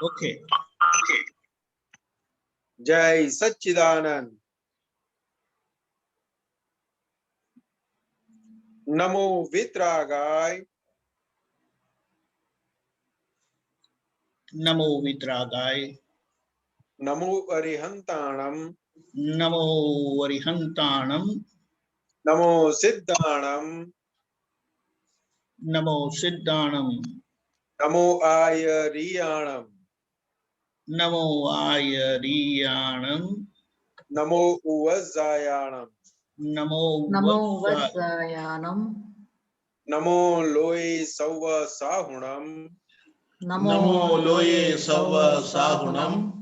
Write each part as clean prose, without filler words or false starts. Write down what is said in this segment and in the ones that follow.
Okay. जय सच्चिदानंद। नमो वितरागाय। नमो वितरागाय। नमो अरिहंताणम। नमो अरिहंताणम। नमो सिद्धाणम। नमो सिद्धाणम। नमो आयरियाणम। नमो आयरियाणम। नमो उवज्जायाणम। नमो वत्सायानम। नमो लोये सौव साहुणम। नमो लोये सव साहुणम।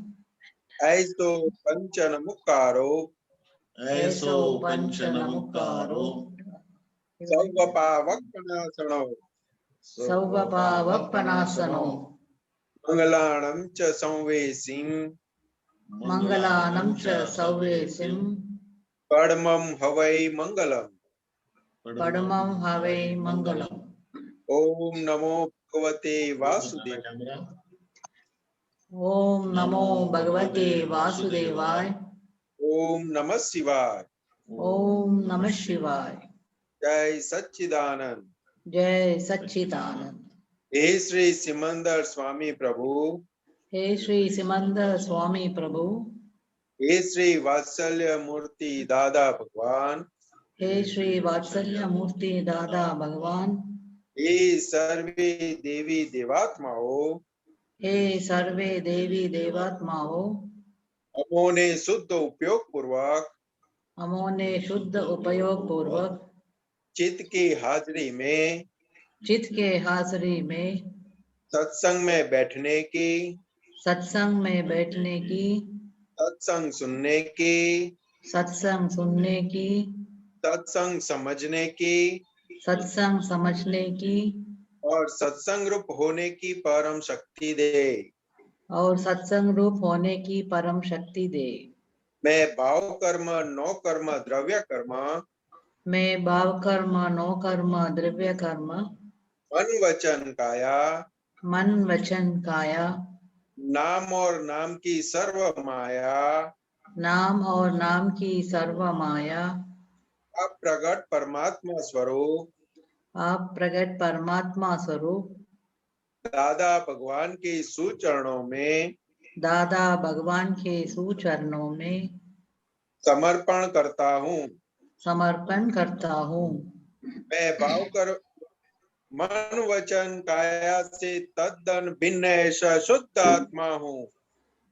ऐसो पंचन मुक्कारो। ऐसो पंचनमुक्कारो। सौवपावक्पनासनो। सौवपावप्पनासनो। मंगलाणं च संवेसिं। मंगलानं च सौवेसिं। परमं हवै मंगलम्। परमं हवै मंगलम्। ओम नमो भगवते वासुदेव। ओम नमो भगवते वासुदेवाय। ओम नमः शिवाय। ओम नमः शिवाय। जय सच्चिदानंद। जय सच्चिदानंद। हे श्री सिमंदर स्वामी प्रभु। हे श्री सिमंदर स्वामी प्रभु। हे श्री वात्सल्य मूर्ति दादा भगवान। हे श्री वात्सल्य मूर्ति दादा भगवान। हे सर्वे देवी देवात्माओं। हे सर्वे देवी देवात्माओं। हमों शुद्ध उपयोग पूर्वक। हमों शुद्ध उपयोग पूर्वक। चित्त की हाजिरी में। चित्त के हाजिरी में। सत्संग में बैठने की। सत्संग में बैठने की। सत्संग सुनने की। सत्संग सुनने की। सत्संग समझने की। सत्संग समझने की। और सत्संग रूप होने की परम शक्ति दे। और सत्संग रूप होने की परम शक्ति दे। मैं भाव कर्म नो कर्म द्रव्य कर्म। मैं भाव कर्म नो कर्म द्रव्य कर्म। मन वचन काया। मन वचन काया। नाम और नाम की सर्व माया। नाम और नाम की सर्व माया। अप्रगट परमात्मा स्वरूप। आप प्रगट परमात्मा स्वरूप। दादा भगवान के सुचरणों में। दादा भगवान के सुचरणों में समर्पण करता हूँ। समर्पण करता हूँ। मैं भाव कर मन वचन काया से तद्दन भिन्न ऐसा शुद्ध आत्मा हूँ।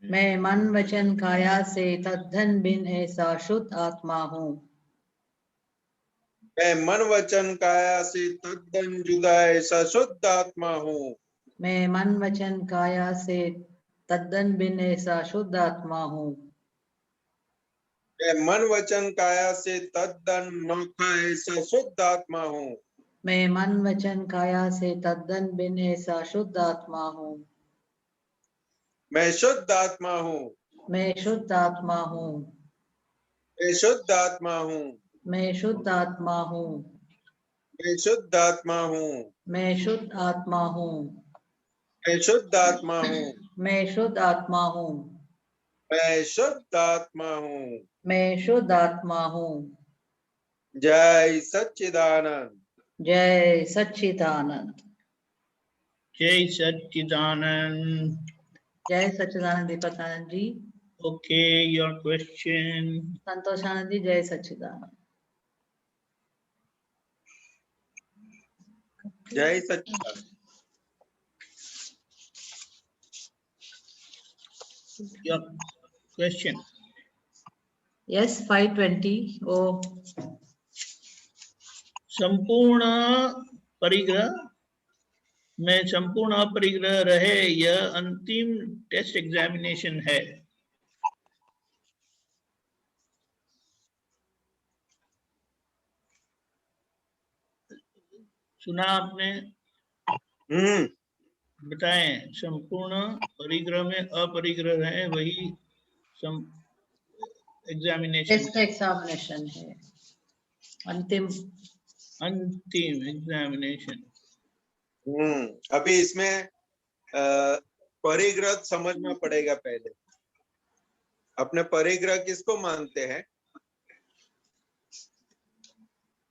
मैं मन वचन काया से तद्दन भिन्न ऐसा शुद्ध आत्मा हूँ। मैं मन वचन काया से तद्दन जुदा ऐसा शुद्ध आत्मा हूँ। मैं मन वचन काया से तद्दन भिन्न ऐसा शुद्ध आत्मा हूँ। मैं मन वचन काया से तद्दन नौखा ऐसा शुद्ध आत्मा हूँ। मैं मन वचन काया से तद्दन भिन्न ऐसा शुद्ध आत्मा हूँ। मैं शुद्ध आत्मा हूँ। मैं शुद्ध आत्मा हूँ। मैं शुद्ध आत्मा हूँ। मैं शुद्ध आत्मा हूँ। मैं शुद्ध आत्मा हूँ। मैं शुद्ध आत्मा हूँ। मैं शुद्ध आत्मा हूँ। मैं शुद्ध आत्मा हूँ। मैं शुद्ध आत्मा हूँ। मैं शुद्ध आत्मा हूँ। जय सच्चिदानंद। जय सच्चिदानंद। जय सच्चिदानंद। जय Sachchidanand Deepakanand ji. Okay, your question. Santoshanand ji. जय सच्चिदानंद। जय सच्चिदानंद। Your question. यस 520। ओ संपूर्ण परिग्रह में संपूर्ण अपरिग्रह रहे, यह अंतिम टेस्ट एग्जामिनेशन है। सुना आपने? बताएं। संपूर्ण परिग्रह में अपरिग्रह है, वही टेस्ट एग्जामिनेशन है। अंतिम एग्जामिनेशन। अभी इसमें परिग्रह समझना पड़ेगा पहले। अपने परिग्रह किसको मानते हैं?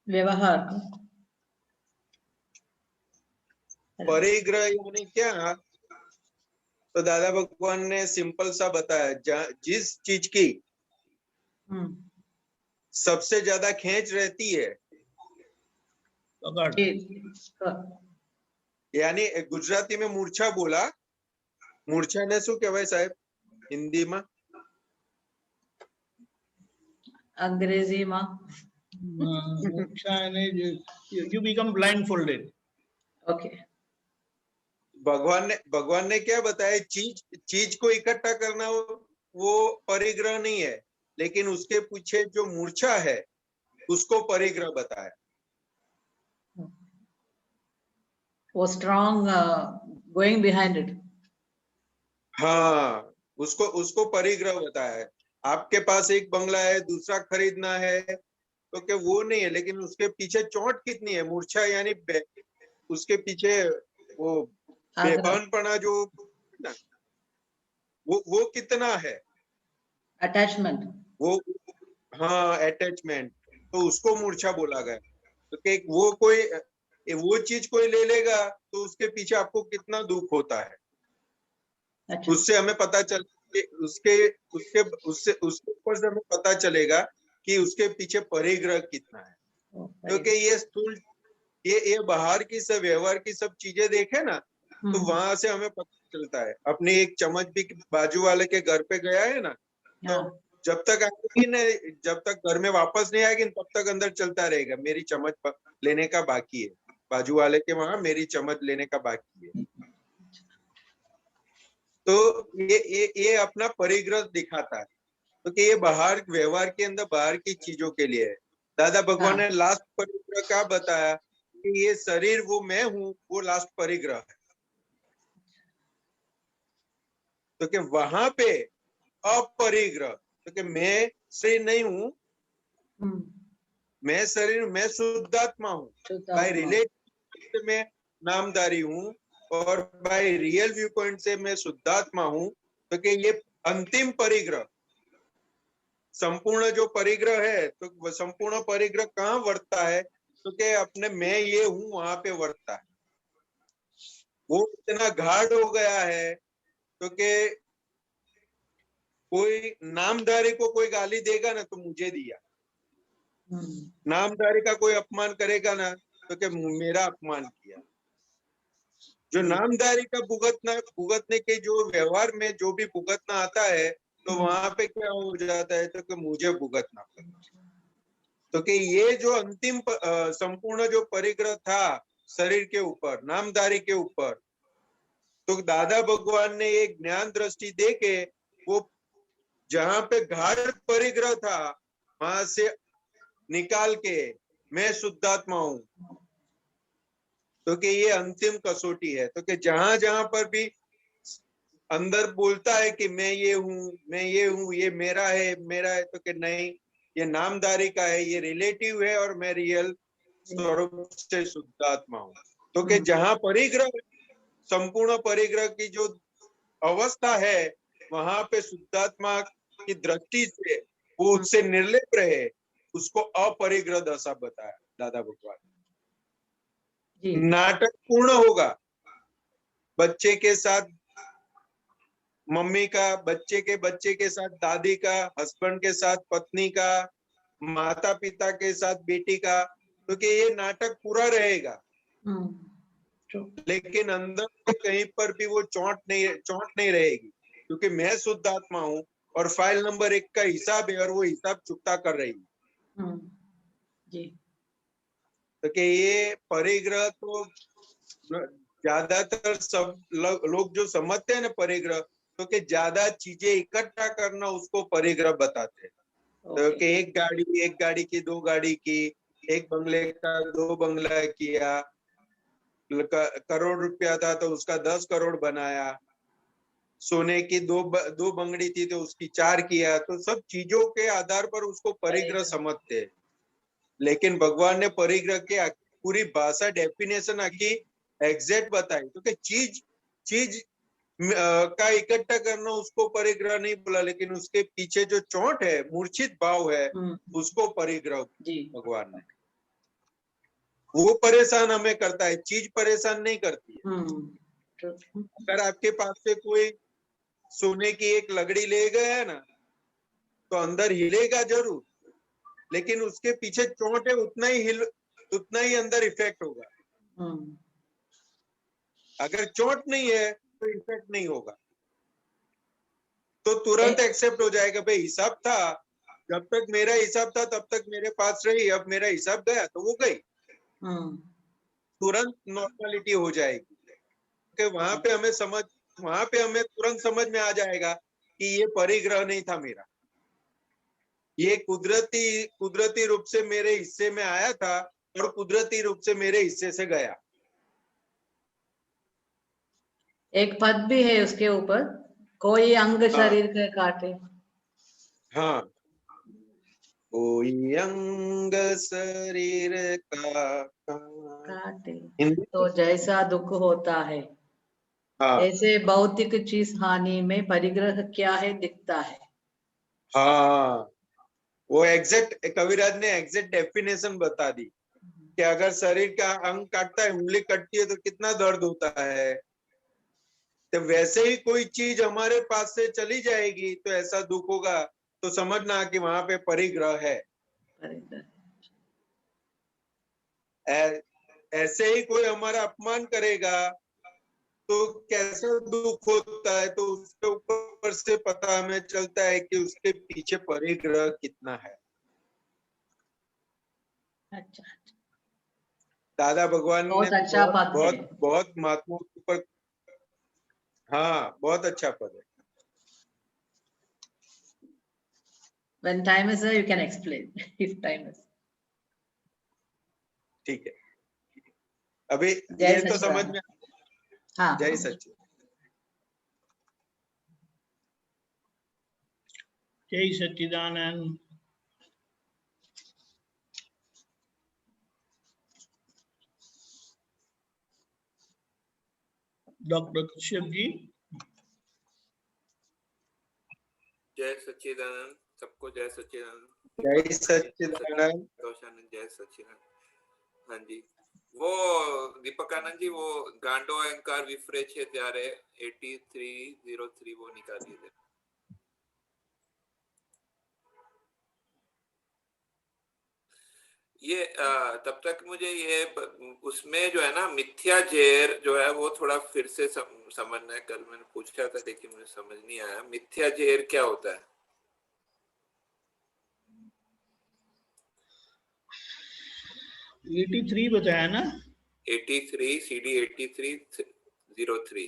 व्यवहार। परिग्रह यानी क्या? तो दादा भगवान ने सिंपल सा बताया, जिस चीज की सबसे ज्यादा खेच रहती है, यानी गुजराती में मूर्छा बोला, मूर्छा ने शू कहवाय साहेब हिंदी में? अंग्रेजी में you become blindfolded. ओके। भगवान ने क्या बताया? चीज को इकट्ठा करना वो परिग्रह नहीं है, लेकिन उसके पीछे जो मूर्छा है उसको परिग्रह बताया। वो स्ट्रॉन्ग गोइंग बिहाइंड इट। हाँ, उसको परिग्रह बताया है। आपके पास एक बंगला है, दूसरा खरीदना है, तो क्या वो नहीं है, लेकिन उसके पीछे चोट कितनी है? मूर्छा यानी उसके पीछे वो बेबनपना जो वो कितना है? अटैचमेंट। वो हाँ, अटैचमेंट, तो उसको मूर्छा बोला गया। तो कि वो चीज कोई ले लेगा तो उसके पीछे आपको कितना दुख होता है। अच्छा। उससे हमें पता चल उसके ऊपर से हमें पता चलेगा कि उसके पीछे परिग्रह कितना है। क्योंकि ये स्थूल ये बाहर की सब व्यवहार की सब चीजें देखे ना, तो वहां से हमें पता चलता है। अपनी एक चम्मच भी बाजू वाले के घर पे गया है ना, तो जब तक आएगी ना, जब तक घर में वापस नहीं आएगी तब तक अंदर चलता रहेगा, मेरी चम्मच लेने का बाकी है, बाजू वाले के वहां मेरी चम्मच लेने का बाकी है। तो ये अपना परिग्रह दिखाता है। तो कि ये बाहर व्यवहार के अंदर बाहर की चीजों के लिए है। दादा भगवान ने लास्ट परिग्रह क्या बताया? कि ये शरीर वो मैं हूं, वो लास्ट परिग्रह है। तो कि वहां पे अपरिग्रह, तो कि मैं शरीर नहीं हूं, मैं शरीर, मैं शुद्धात्मा हूं। बाय रिलेटिव में नामधारी हूं और बाय रियल व्यू पॉइंट से मैं शुद्धात्मा हूं। तो कि ये अंतिम परिग्रह, संपूर्ण जो परिग्रह है, तो संपूर्ण परिग्रह कहाँ वर्तता है? तो कि अपने मैं ये हूं वहां पे वर्तता है। वो इतना गाढ़ हो गया है तो कि कोई नामधारी को कोई गाली देगा ना तो मुझे दिया, नामधारी का कोई अपमान करेगा ना तो क्या मेरा अपमान किया। जो नामधारी का भुगतने के जो व्यवहार में जो भी भुगतना आता है, तो वहां पे क्या हो जाता है? तो कि मुझे भुगतना पड़ता। तो कि ये जो अंतिम संपूर्ण जो परिग्रह था शरीर के ऊपर, नामधारी के ऊपर, तो दादा भगवान ने एक ज्ञान दृष्टि दे के वो जहां पे गाढ़ परिग्रह था वहां से निकाल के मैं शुद्धात्मा हूं। तो कि ये अंतिम कसौटी है। तो कि जहां जहां पर भी अंदर बोलता है कि मैं ये हूं, मैं ये हूं, ये मेरा है, तो कि नहीं, ये नामधारी का है, ये रिलेटिव है और मैं रियल स्वरूप से शुद्धात्मा हूं। तो कि जहां परिग्रह, संपूर्ण परिग्रह की जो अवस्था है, वहां पे शुद्धात्मा की दृष्टि से वो उससे निर्लिप्त रहे, उसको अपरिग्रह दशा बताया दादा भगवान। नाटक पूर्ण होगा बच्चे के साथ मम्मी का, बच्चे के साथ दादी का, हस्बैंड के साथ पत्नी का, माता पिता के साथ बेटी का, क्योंकि ये नाटक पूरा रहेगा। लेकिन अंदर कहीं पर भी वो चोट नहीं रहेगी, क्योंकि मैं शुद्ध आत्मा हूं और फाइल नंबर 1 का हिसाब है और वो हिसाब चुकता कर रही है। जी। तो कि ये परिग्रह तो ज्यादातर सब लोग जो समझते हैं ना परिग्रह, तो कि ज्यादा चीजें इकट्ठा करना उसको परिग्रह बताते हैं। तो कि एक गाड़ी की 2 गाड़ी की, एक बंगले का 2 बंगला किया, करोड़ रुपया था तो उसका 10 करोड़ बनाया, सोने की 2 बंगड़ी थी तो उसकी 4 किया। तो सब चीजों के आधार पर उसको परिग्रह समझते हैं। लेकिन भगवान ने परिग्रह की पूरी भाषा, डेफिनेशन आकी एग्जैक्ट बताई। तो कि चीज का इकट्ठा करना उसको परिग्रह नहीं बोला, लेकिन उसके पीछे जो चोट है, मूर्छित भाव है, उसको परिग्रह जी भगवान ने। वो परेशान हमें करता है, चीज परेशान नहीं करती है। अगर आपके पास से कोई सोने की एक लकड़ी ले गया है ना, तो अंदर हिलेगा जरूर, लेकिन उसके पीछे चोट है, उतना ही अंदर इफेक्ट होगा। अगर चोट नहीं है तो इफेक्ट नहीं होगा, तो तुरंत एक्सेप्ट हो जाएगा, भाई हिसाब था, जब तक मेरा हिसाब था तब तक मेरे पास रही, अब मेरा हिसाब गया तो वो गई, तुरंत नॉर्मलिटी हो जाएगी। कि वहां पे हमें तुरंत समझ में आ जाएगा कि ये परिग्रह नहीं था मेरा, ये कुदरती रूप से मेरे हिस्से में आया था और कुदरती रूप से मेरे हिस्से से गया। एक पद भी है उसके ऊपर, कोई अंग शरीर के काटे। हाँ, कोई अंग शरीर का काटे तो जैसा दुख होता है, हाँ ऐसे भौतिक चीज हानि में परिग्रह क्या है दिखता है। हाँ, वो एग्जैक्ट कविराज ने एग्जैक्ट डेफिनेशन बता दी कि अगर शरीर का अंग काटता है, उंगली कटती है तो कितना दर्द होता है, तो वैसे ही कोई चीज हमारे पास से चली जाएगी तो ऐसा दुख होगा, तो समझना कि वहां पे परिग्रह है। ऐसे ही कोई हमारा अपमान करेगा तो कैसा दुख होता है, तो उसके ऊपर से पता हमें चलता है कि उसके पीछे परिग्रह कितना है। अच्छा, दादा भगवान ने बहुत अच्छा पद है। बहुत महात्मा के ऊपर, हाँ बहुत अच्छा पद है। When time is there, you can explain. If time is. ठीक है, अभी जय ये तो समझ सच्चिदानंद। में। हाँ, जय सच्चिदानंद। जय सच्चिदानंद। डॉक्टर कश्यप जी। जय सच्चिदानंद, सबको जय सच्चिदानंद। जय सच्चिदानंद। जय सच्चिदानंद। हाँ जी, वो दीपकानंद जी, वो गांडो अहंकार विफरे छे त्यारे 8303 वो निकालिए दे। ये तब तक मुझे ये उसमें जो है ना मिथ्या जेर जो है वो थोड़ा फिर से समझना है। कल मैंने पूछा था लेकिन मुझे समझ नहीं आया, मिथ्या जेर क्या होता है? 83 बताया ना? 83 CD 8303।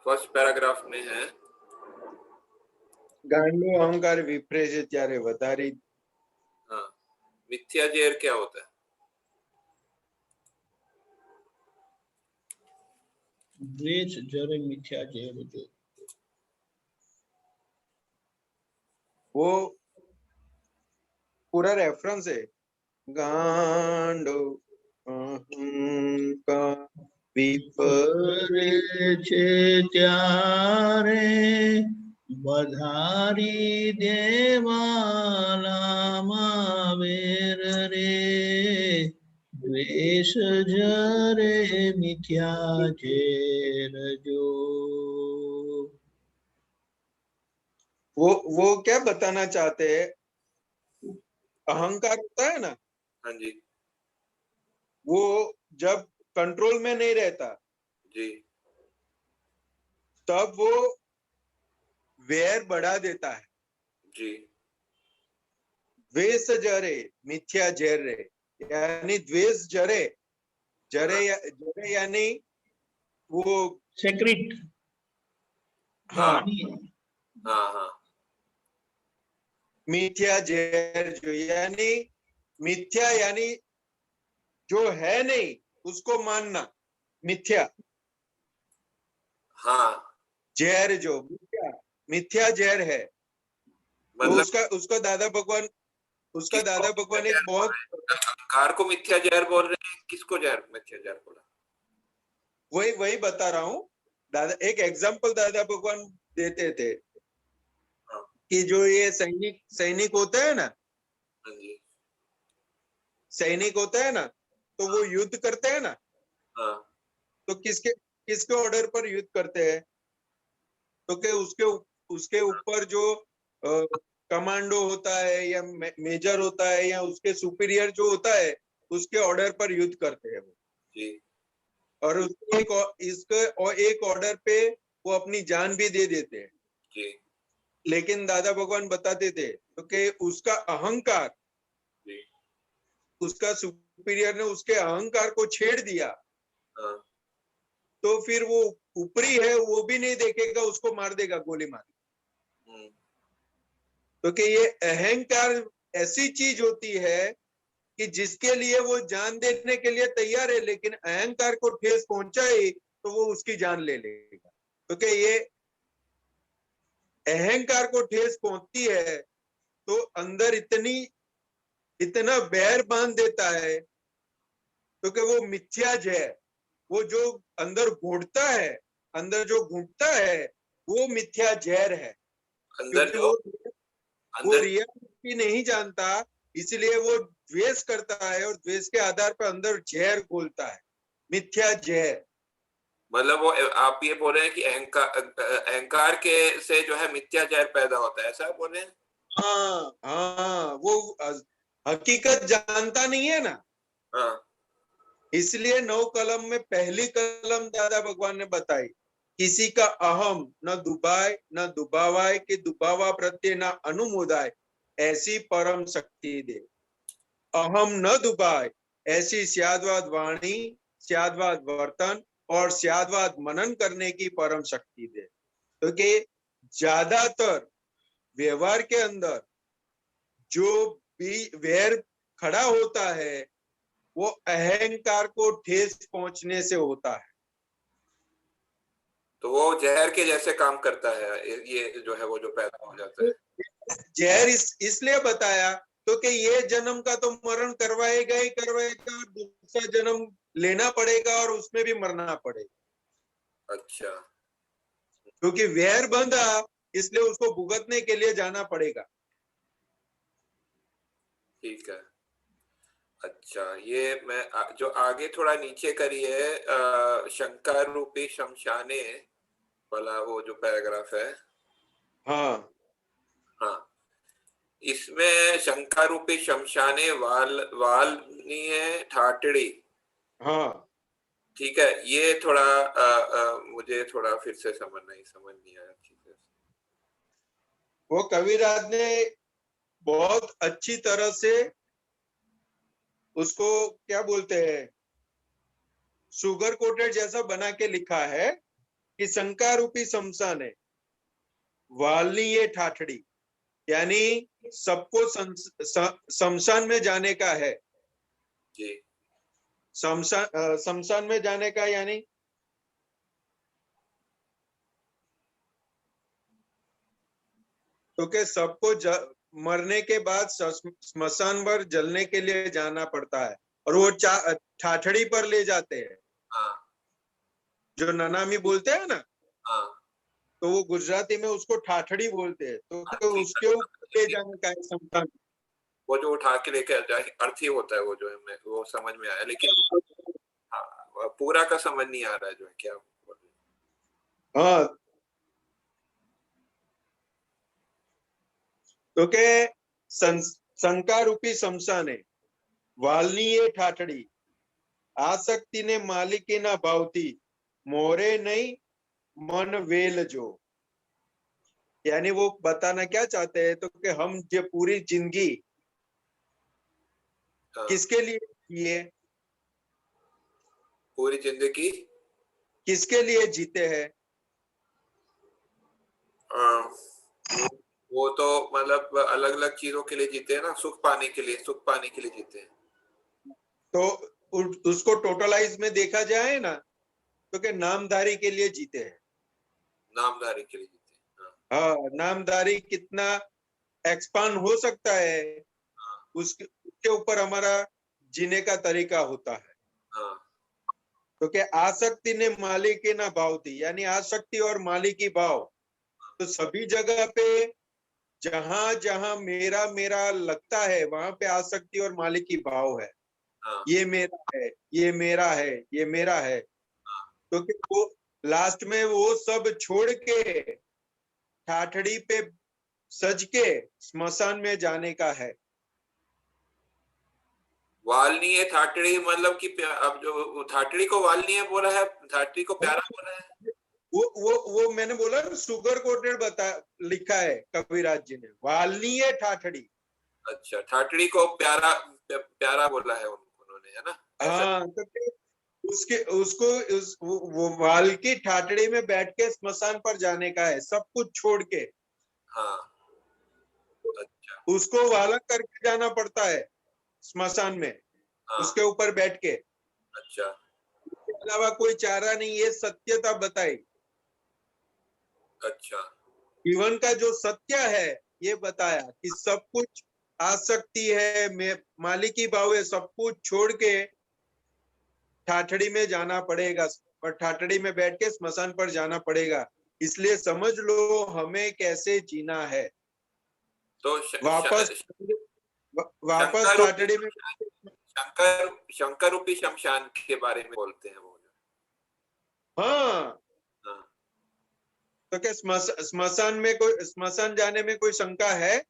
फर्स्ट पैराग्राफ में है, गांडो अहंकार विपरे છે ત્યારે વધારી। हाँ, मिथ्या जेर क्या होता है? द्वेष जर मिथ्या जेर जो, वो पूरा रेफरेंस है। गांडो अहंकार विपरे છે ત્યારે વધારી દેવાલામાં વેર રે, દ્વેષ જરે મિથ્યા ઝેર જો। वो क्या बताना चाहते हैं, अहंकार होता है ना, हाँ जी वो जब कंट्रोल में नहीं रहता जी, तब वो वैर बढ़ा देता है। जी द्वेष जरे मिथ्या जर रे, यानी द्वेष जरे, जरे यानी वो सेक्रेट। हाँ हाँ हाँ, मिथ्या जहर जो, यानी मिथ्या यानी जो है नहीं, उसको मानना मिथ्या, हाँ जहर जो मिथ्या, मिथ्या जहर है। तो मतलब उसका दादा भगवान एक बहुत, अहंकार को मिथ्या जहर बोल रहे हैं, किसको जहर मिथ्या जहर बोला? वही बता रहा हूँ। दादा एक एग्जाम्पल दादा भगवान देते थे हाँ कि जो ये सैनिक होता है ना, हाँ जी, सैनिक होता है ना, तो वो युद्ध करते हैं ना, हाँ तो किसके ऑर्डर पर युद्ध करते हैं? तो के उसके ऊपर जो कमांडो होता है या मेजर होता है या उसके सुपीरियर जो होता है, उसके ऑर्डर पर युद्ध करते हैं वो। जी और एक ऑर्डर पे वो अपनी जान भी दे देते हैं। जी लेकिन दादा भगवान बताते थे तो कि उसका अहंकार, जी, उसका सुपीरियर ने उसके अहंकार को छेड़ दिया, हाँ तो फिर वो ऊपरी है वो भी नहीं देखेगा, उसको मार देगा गोली मार। तो कि ये अहंकार ऐसी चीज होती है कि जिसके लिए वो जान देने के लिए तैयार है, लेकिन अहंकार को ठेस पहुंचाए तो वो उसकी जान ले लेगा। तो कि ये अहंकार को ठेस पहुंचती है तो अंदर इतना बैर बांध देता है, तो कि वो मिथ्या जहर, वो जो अंदर घुटता है, अंदर जो घुटता है वो मिथ्या जहर है। अंदर क्योंकि जो वो अंदर रियलिटी नहीं जानता, इसलिए वो द्वेष करता है और द्वेष के आधार पर अंदर जहर घोलता है, मिथ्या जहर। मतलब वो आप ये बोल रहे हैं कि अहंकार के से जो है मिथ्या जहर पैदा होता है, ऐसा बोल रहे हैं? हाँ हाँ, वो हकीकत जानता नहीं है ना, हाँ इसलिए 9 कलम में पहली कलम दादा भगवान ने बताई, किसी का अहम न दुबाए न दुबावाए, कि दुबावा प्रत्यय न अनुमोदाय, ऐसी परम शक्ति दे। अहम न दुबाए, ऐसी स्यादवाद वाणी, स्यादवाद वर्तन और स्यादवाद मनन करने की परम शक्ति दे। क्योंकि ज्यादातर व्यवहार के अंदर जो भी वैर खड़ा होता है वो अहंकार को ठेस पहुंचने से होता है। तो वो जहर के जैसे काम करता है, ये जो है वो जो पैदा हो जाता है। जहर इसलिए बताया तो कि ये जन्म का तो मरण करवाएगा ही करवाएगा, दूसरा जन्म लेना पड़ेगा और उसमें भी मरना पड़ेगा। अच्छा क्योंकि वैर बंधा, इसलिए उसको भुगतने के लिए जाना पड़ेगा। ठीक है। अच्छा, ये मैं जो आगे थोड़ा नीचे करिए, शंकर रूपी शमशाने वाला वो जो पैराग्राफ है। हाँ हाँ, इसमें शंकर रूपी शमशाने वाल नहीं है, ठाटड़ी। हाँ, ठीक है, ये थोड़ा मुझे थोड़ा फिर से समझ नहीं आया ठीक है। वो कविराज ने बहुत अच्छी तरह से उसको क्या बोलते हैं, शुगर कोटेड जैसा बना के लिखा है कि शंका रूपी शमशान है, वालनी ये ठाठड़ी, यानी सबको शमशान में जाने का है। जी शमशान में जाने का यानी तो के सबको मरने के बाद स्मशान पर जलने के लिए जाना पड़ता है, और वो ठाठड़ी पर ले जाते हैं, हाँ जो ननामी बोलते हैं ना, हाँ तो वो गुजराती में उसको ठाठड़ी बोलते हैं। तो ठीक उसके है। ऊपर ले जाने का है शमशान। वो जो उठा के लेके जाए अर्थी होता है वो जो है, मैं वो समझ में आया, लेकिन हाँ पूरा का समझ नहीं आ रहा है जो है क्या बोल रहे हैं। हाँ, तो के शंका रूपी शमशान है, वालनी ये ठाठड़ी, आसक्ति ने मालिकी ना भावती, मोरे नहीं मन वेल जो। यानी वो बताना क्या चाहते हैं, तो कि हम ये पूरी जिंदगी हाँ, किसके लिए जिए, पूरी जिंदगी किसके लिए जीते हैं? वो तो मतलब अलग अलग चीजों के लिए जीते हैं ना, सुख पाने के लिए जीते हैं। तो उसको टोटलाइज में देखा जाए ना, तो कि नामधारी के लिए जीते हैं। नामधारी के लिए जीते। हाँ, नामधारी कितना एक्सपांड हो सकता है, उसके ऊपर हमारा जीने का तरीका होता है। हाँ, तो क्या आसक्ति ने मालिकी ना भाव थी, यानी आसक्ति और मालिकी भाव, तो सभी जगह पे जहां जहां मेरा मेरा लगता है वहां पे आसक्ति और मालिकी भाव है। हाँ, ये मेरा है, ये मेरा है, ये मेरा है। तो कि वो लास्ट में वो सब छोड़ के ठाठड़ी पे सज के स्मशान में जाने का है। वाल्मीकि ठाटड़ी मतलब कि अब जो ठाटड़ी को वाल्मीकि बोला है, ठाटड़ी को प्यारा बोला है। वो मैंने बोला सुगर कोटेड लिखा है कविराज जी ने, वाल्मीकि ठाठड़ी। अच्छा, ठाटड़ी को प्यारा प्यारा बोला है उन्होंने, है ना? हाँ, तो वो वाल्मीकि ठाठड़ी में बैठ के स्मशान पर जाने का है, सब कुछ छोड़ के। हाँ, अच्छा, उसको वाला करके जाना पड़ता है स्मशान में, हाँ, उसके ऊपर बैठ के। अच्छा, इसके अलावा कोई चारा नहीं, ये सत्यता बताई। अच्छा, जीवन का जो सत्य है ये बताया कि सब कुछ आसक्ति है, मालिकी भाव है, सब कुछ छोड़ के ठाठड़ी में जाना पड़ेगा, और ठाठड़ी में बैठ के स्मशान पर जाना पड़ेगा। इसलिए समझ लो हमें कैसे जीना है। तो वापस शंकर ठाठड़ी में। शंकर रूपी शमशान के बारे में बोलते हैं वो। हाँ, हाँ, तो क्या स्मशान जाने में कोई शंका है?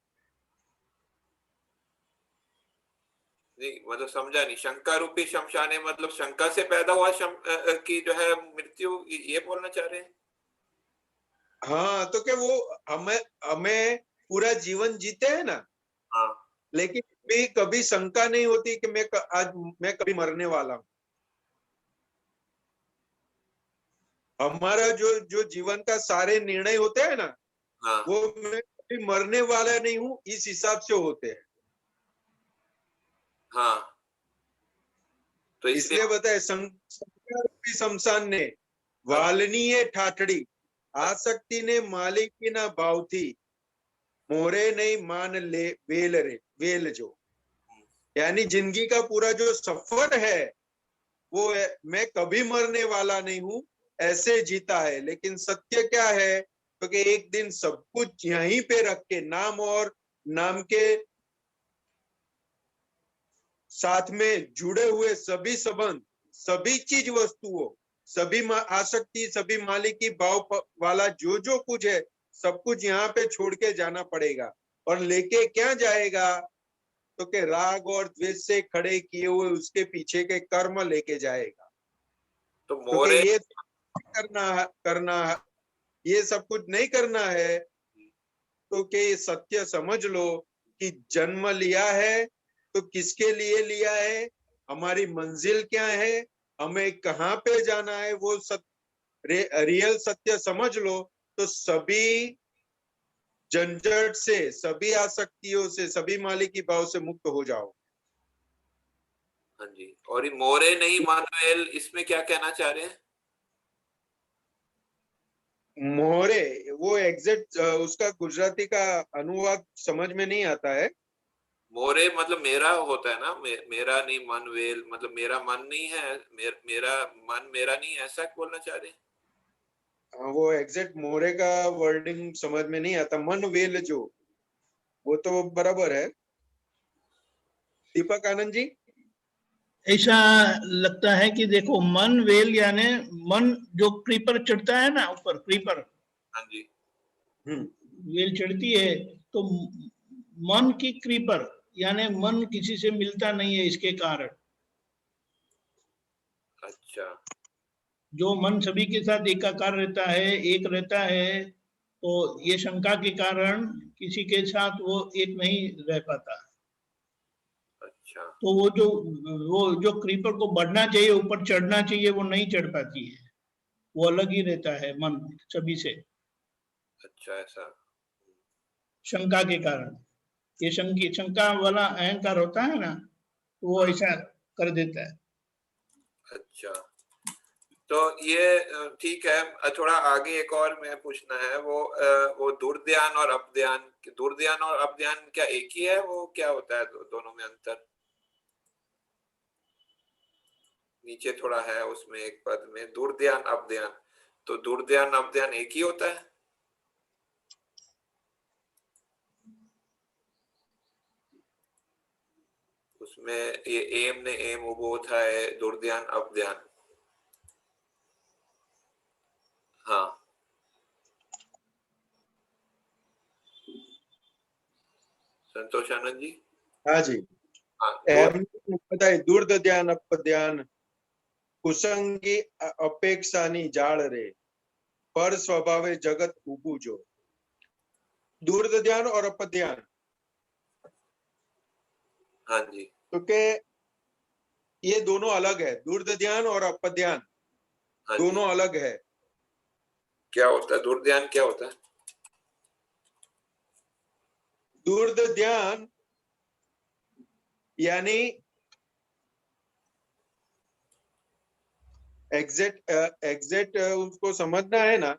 नहीं, मतलब समझा नहीं। शंकर रूपी शमशान है मतलब शंकर से पैदा हुआ की जो है मृत्यु, ये बोलना चाह रहे हैं? हाँ, तो क्या वो हमें हमें पूरा जीवन जीते हैं ना, हाँ, लेकिन भी कभी शंका नहीं होती कि आज मैं कभी मरने वाला हूँ। हमारा जो जो जीवन का सारे निर्णय होते हैं ना, हाँ, वो मैं कभी मरने वाला नहीं हूँ इस हिसाब से होते हैं। हाँ, तो इसलिए बताए शंकर रूपी शमशान ने हाँ, वाल्मीकि ठाठड़ी, आसक्ति ने मालिकी ना भाव थी, मोरे नहीं मान ले वेल रे वेल जो। यानी जिंदगी का पूरा जो सफर है वो है, मैं कभी मरने वाला नहीं हूं ऐसे जीता है। लेकिन सत्य क्या है, क्योंकि तो एक दिन सब कुछ यहीं पे रख के, नाम और नाम के साथ में जुड़े हुए सभी संबंध, सभी चीज वस्तुओं, सभी आसक्ति, सभी मालिकी भाव वाला जो जो कुछ है, सब कुछ यहाँ पे छोड़ के जाना पड़ेगा। और लेके क्या जाएगा, तो के राग और द्वेष से खड़े किए हुए उसके पीछे के कर्म लेके जाएगा। तो तो मोरे ये करना ये सब कुछ नहीं करना है, तो के सत्य समझ लो कि जन्म लिया है तो किसके लिए लिया है, हमारी मंजिल क्या है, हमें कहाँ पे जाना है, वो रियल सत्य समझ लो, तो सभी झंझट से, सभी आसक्तियों से, सभी मालिकी भाव से मुक्त हो जाओ। हाँ जी, और ये मोरे नहीं मानुएल, इसमें क्या कहना चाह रहे हैं? मोहरे, वो एग्जैक्ट उसका गुजराती का अनुवाद समझ में नहीं आता है। मोरे मतलब मेरा होता है ना, मेरा नहीं मन वेल, मतलब मेरा मन नहीं है, मेरा मन मेरा नहीं, ऐसा बोलना चाह रहे हैं? वो एग्जैक्ट मोहरे का वर्डिंग समझ में नहीं आता। मन वेल जो, वो तो बराबर है। दीपक आनंद जी, ऐसा लगता है कि देखो, मन वेल यानी मन जो क्रीपर चढ़ता है ना ऊपर, क्रीपर हाँ जी, वेल चढ़ती है, तो मन की क्रीपर यानी मन किसी से मिलता नहीं है, इसके कारण अच्छा, जो मन सभी के साथ एकाकार रहता है, एक रहता है, तो ये शंका के कारण किसी के साथ वो एक नहीं रह पाता। अच्छा, तो वो जो क्रीपर को बढ़ना चाहिए, ऊपर चढ़ना चाहिए, वो नहीं चढ़ पाती है, वो अलग ही रहता है मन सभी से, अच्छा, ऐसा। शंका के कारण। ये शंका वाला अहंकार होता है ना, तो वो हाँ, ऐसा कर देता है। अच्छा, तो ये ठीक है। थोड़ा आगे एक और मैं पूछना है, वो दुर्ध्यान और अपध्यान, दुर्ध्यान और अपध्यान क्या एक ही है? वो क्या होता है दोनों में अंतर? नीचे थोड़ा है उसमें एक पद में दुर्ध्यान अपध्यान, तो दुर्ध्यान अपध्यान एक ही होता है? उसमें ये एम ने एम उबोध है, दुर्ध्यान अपध्यान। हाँ, संतोष आनंद जी। हाँ जी। हाँ, बताए दुर्द ध्यान अपध्यान कुसंगी अपेक्षानी जाड़ रे पर स्वभावे जगत उपूजो। दुर्द ध्यान और अपध्यान, हाँ जी, तो के ये दोनों अलग है। दुर्द ध्यान और अपध्यान हाँ जी। दोनों अलग है। क्या होता है दुर्ध्यान, क्या होता है? दुर्द ध्यान यानी एग्जैक्ट उसको समझना है ना।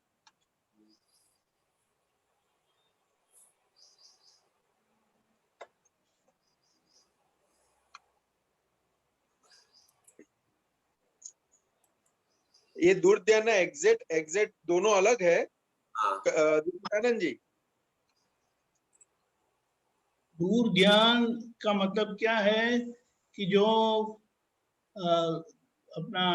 ये दूर ध्यान एग्जैक्ट दोनों अलग है। हाँ, आनंद जी, दूर ध्यान का मतलब क्या है कि जो अपना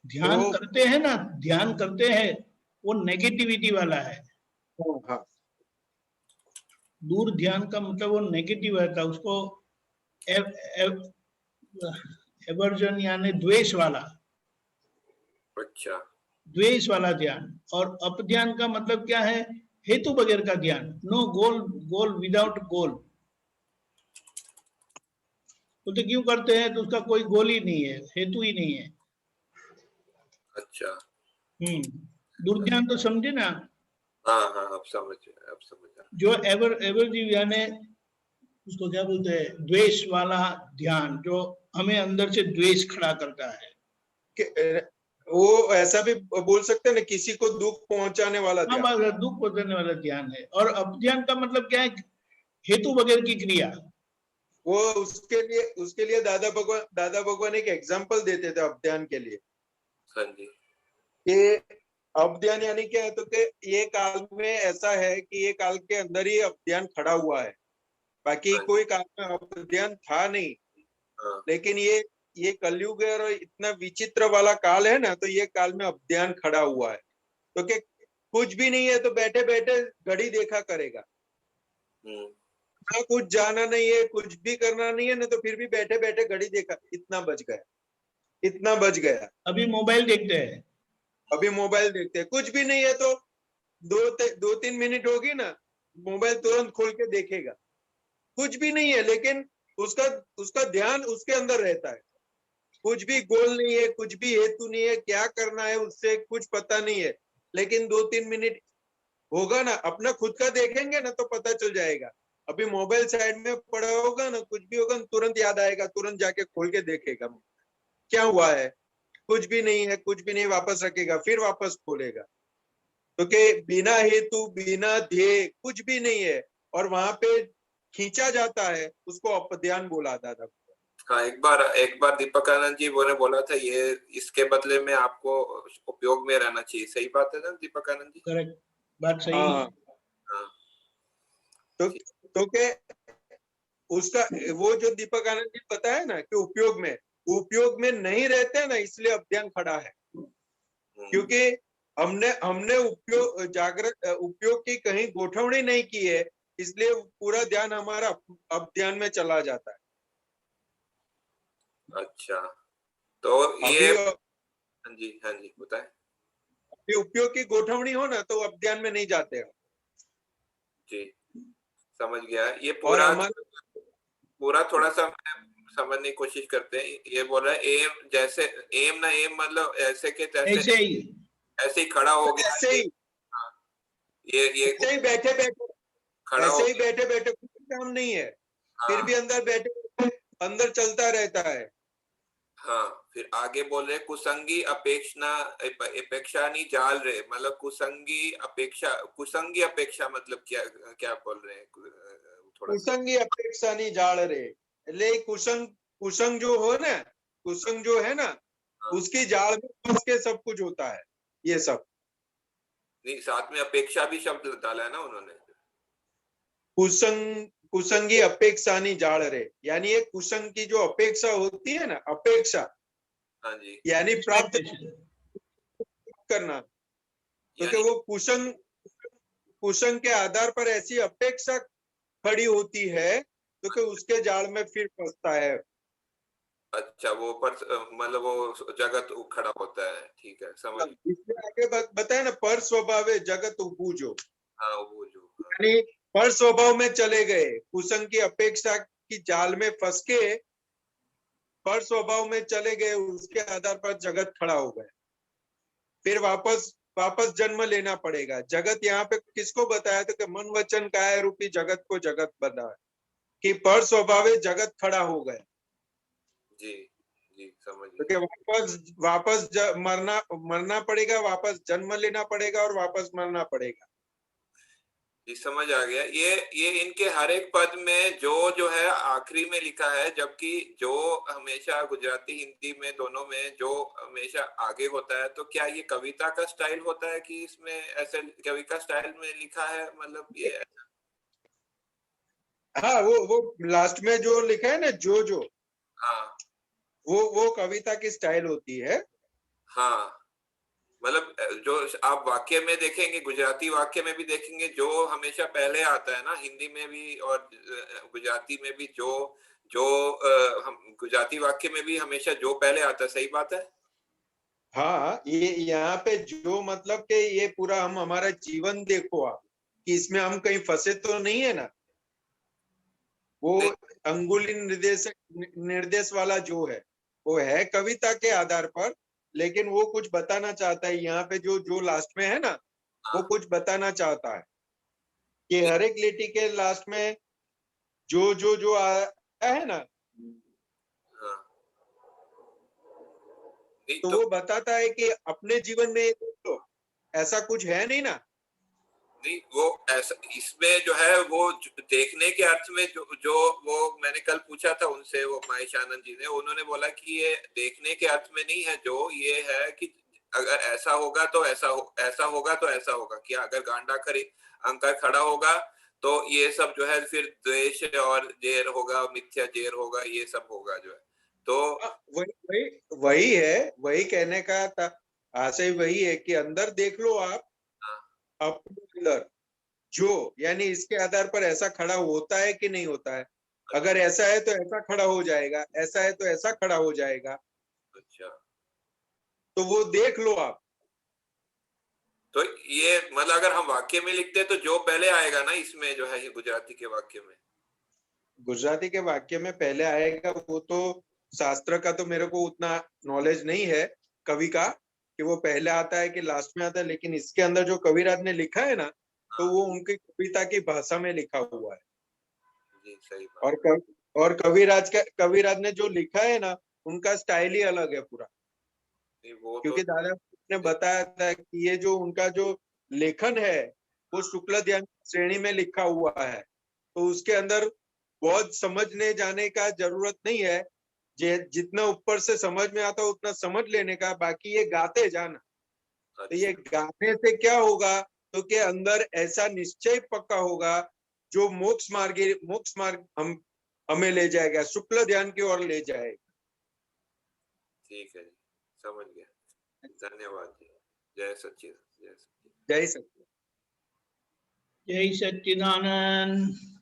ध्यान तो करते हैं ना, ध्यान करते हैं, वो नेगेटिविटी वाला है। हाँ, दूर ध्यान का मतलब वो नेगेटिव रहता है, उसको एवर्जन यानी द्वेष वाला, अच्छा, द्वेष वाला ध्यान। और अपध्यान का मतलब क्या है? हेतु बगैर का ध्यान, नो गोल, गोल विदाउट गोल। तो क्यों करते हैं? तो उसका कोई गोल ही नहीं है, हेतु ही नहीं है। अच्छा। दुर्ध्यान तो समझे ना? हाँ हाँ, अब समझ। जो एवर यानी उसको क्या बोलते हैं? द्वेष वाला ध्यान, जो हमें अंदर से द्वेष खड़ा करता है। वो ऐसा भी बोल सकते हैं ना, किसी को दुख पहुंचाने वाला हाँ, ध्यान। बस दुख पहुंचाने वाला ध्यान है। और अपध्यान का मतलब क्या है? हेतु बगैर की क्रिया। वो उसके लिए दादा भगवान एक एग्जाम्पल देते थे अपध्यान के लिए हाँ जी, कि अपध्यान यानी क्या है, तो कि ये काल में ऐसा है कि ये काल के अंदर ही अपध्यान खड़ा हुआ है, बाकी हाँ जी, कोई काल में अपध्यान था नहीं। हाँ, लेकिन ये कलयुग है और इतना विचित्र वाला काल है ना, तो ये काल में अपध्यान खड़ा हुआ है। तो कि कुछ भी नहीं है तो बैठे बैठे घड़ी देखा करेगा, ना कुछ जाना नहीं है, कुछ भी करना नहीं है ना, तो फिर भी बैठे बैठे घड़ी देखा, इतना बज गया, इतना बज गया। अभी मोबाइल देखते हैं। अभी मोबाइल देखते हैं, कुछ भी नहीं है तो 2-3 मिनट होगी ना, मोबाइल तुरंत खोल के देखेगा। कुछ भी नहीं है लेकिन उसका उसका ध्यान उसके अंदर रहता है। कुछ भी गोल नहीं है, कुछ भी हेतु नहीं है, क्या करना है उससे कुछ पता नहीं है, लेकिन 2-3 मिनट होगा ना, अपना खुद का देखेंगे ना तो पता चल जाएगा। अभी मोबाइल साइड में पड़ा होगा ना, कुछ भी होगा तुरंत याद आएगा, तुरंत जाके खोल के देखेगा क्या हुआ है। कुछ भी नहीं है, कुछ भी नहीं, वापस रखेगा, फिर वापस खोलेगा। तो कि बिना हेतु बिना ध्येय कुछ भी नहीं है और वहां पे खींचा जाता है, उसको अपध्यान बोला दादा। हाँ। एक बार दीपक आनंद जी ने बोला था ये, इसके बदले में आपको उपयोग में रहना चाहिए। सही बात है ना दीपक आनंद जी? करेक्ट, बात सही है। हाँ, हाँ, तो के उसका वो जो दीपक आनंद जी बताया ना कि उपयोग में नहीं रहते ना, इसलिए अपध्यान खड़ा है। क्योंकि हमने उपयोग की कहीं गोठवणी नहीं की है, इसलिए पूरा ध्यान हमारा अपध्यान में चला जाता है। अच्छा, तो ये, अभी हाँ जी, हाँ जी, बताए। उपयोग की गोठवणी हो ना तो अपध्यान में नहीं जाते हैं। जी, समझ गया। ये और हमारा पूरा थोड़ा सा समझने की कोशिश करते हैं। ये बोल रहा है एम, जैसे एम ना एम मतलब ऐसे के तैसे, ऐसे ही ऐसे ही खड़ा हो गया ऐसे ये। ही हाँ, ये ऐसे ही बैठे बैठे खड़ा ऐसे ही हो बैठे बैठे कोई काम नहीं है, फिर भी अंदर बैठे अंदर चलता रहता है। हाँ, फिर आगे बोल रहे कुसंगी अपेक्षा नहीं जाल रहे, मतलब कुसंगी अपेक्षा मतलब क्या क्या बोल रहे हैं थोड़ा सा। कुसंगी अपेक्षा नहीं जाड़ रहे, ले कुसंग जो हो ना, कुसंग जो है ना, हाँ। उसकी जाड़ में फंस के सब कुछ होता है ये सब। नहीं, साथ में अपेक्षा भी शब्द डाला है ना उन्होंने। कुसंगी अपेक्षा नहीं जाड़ रहे, यानी ये कुसंग की जो अपेक्षा होती है ना, अपेक्षा हाँ जी। यानी प्राप्त Expectation. करना, क्योंकि यानी वो कुसंग के आधार पर ऐसी अपेक्षा खड़ी होती है, क्योंकि उसके जाल में फिर फंसता है। अच्छा, वो पर मतलब वो जगत खड़ा होता है, ठीक है, समझ। इसलिए आगे बताए ना, पर स्वभाव जगत उपूजो, हाँ, वो जो हाँ, यानी पर स्वभाव में चले गए, कुसंग की अपेक्षा की जाल में फंस के पर स्वभाव में चले गए, उसके आधार पर जगत खड़ा हो गया, फिर वापस वापस जन्म लेना पड़ेगा। जगत यहाँ पे किसको बताया था कि मन वचन काया रूपी जगत को जगत बना कि पर स्वभाव जगत खड़ा हो गया, जी जी समझ क्योंकि गया। वापस मरना पड़ेगा, वापस जन्म लेना पड़ेगा और वापस मरना पड़ेगा। जी समझ आ गया। ये इनके हर एक पद में जो जो है आखिरी में लिखा है, जबकि जो हमेशा गुजराती हिंदी में दोनों में जो हमेशा आगे होता है, तो क्या ये कविता का स्टाइल होता है कि इसमें ऐसे कवि का स्टाइल में लिखा है, मतलब ये हाँ, वो लास्ट में जो लिखा है ना, जो हाँ वो कविता की स्टाइल होती है। हाँ, मतलब जो आप वाक्य में देखेंगे, गुजराती वाक्य में भी देखेंगे, जो हमेशा पहले आता है ना, हिंदी में भी और गुजराती में भी जो जो हम गुजराती वाक्य में भी हमेशा जो पहले आता है, सही बात है। हाँ, ये यहाँ पे जो मतलब कि ये पूरा हम हमारा जीवन देखो आप, कि इसमें हम कहीं फंसे तो नहीं है ना, वो नहीं, अंगुली निर्देश वाला जो है वो है कविता के आधार पर, लेकिन वो कुछ बताना चाहता है यहाँ पे, जो जो लास्ट में है ना, वो हाँ कुछ बताना चाहता है कि नहीं, हर एक लिटी के लास्ट में जो आया है ना, हाँ नहीं तो तो वो बताता है कि अपने जीवन में तो ऐसा कुछ है नहीं ना। नहीं, वो ऐसा इसमें जो है वो देखने के अर्थ में जो वो मैंने कल पूछा था उनसे, वो महेश आनंद जी ने, उन्होंने बोला कि ये देखने के अर्थ में नहीं है, जो ये है कि अगर ऐसा होगा तो ऐसा होगा तो ऐसा होगा, कि अगर गांडाखरी अंकर खड़ा होगा तो ये सब जो है फिर द्वेष और जेर होगा, मिथ्या जेर होगा, ये सब होगा जो है। तो वही वही वही है, वही कहने का था, आशय वही है कि अंदर देख लो आप, हाँ, अपने अंदर जो, यानी इसके आधार पर ऐसा खड़ा होता है कि नहीं होता है। अगर ऐसा है तो ऐसा खड़ा हो जाएगा, ऐसा है तो ऐसा खड़ा हो जाएगा, अच्छा, तो वो देख लो आप। तो ये मतलब अगर हम वाक्य में लिखते हैं तो जो पहले आएगा ना, इसमें जो है ये गुजराती के वाक्य में। गुजराती के वाक्य में पहले आएगा, वो तो शास्त्र का तो मेरे को उतना नॉलेज नहीं है कवि का, कि वो पहले आता है कि लास्ट में आता है, लेकिन इसके अंदर जो कविराज ने लिखा है ना, तो हाँ वो उनकी कविता की भाषा में लिखा हुआ है। जी, सही बात। और कविराज ने जो लिखा है ना, उनका स्टाइल ही अलग है पूरा, नहीं वो तो क्योंकि दादा ने बताया था कि ये जो उनका जो लेखन है, वो शुक्ल ध्यान श्रेणी में लिखा हुआ है, तो उसके अंदर बहुत समझने जाने का जरूरत नहीं है, जितना ऊपर से समझ में आता है उतना समझ लेने का, बाकी ये गाते जाना। तो ये अच्छा, गाने से क्या होगा, तो के अंदर ऐसा निश्चय पक्का होगा जो मोक्ष मार्ग हमें ले जाएगा, शुक्ल ध्यान की ओर ले जाएगा। ठीक है जी, समझ गया, धन्यवाद जी। जय सच्चिदानंद, जय सच्चिदानंद। जय सच्चिदानंद। जय सच्चिदानंद।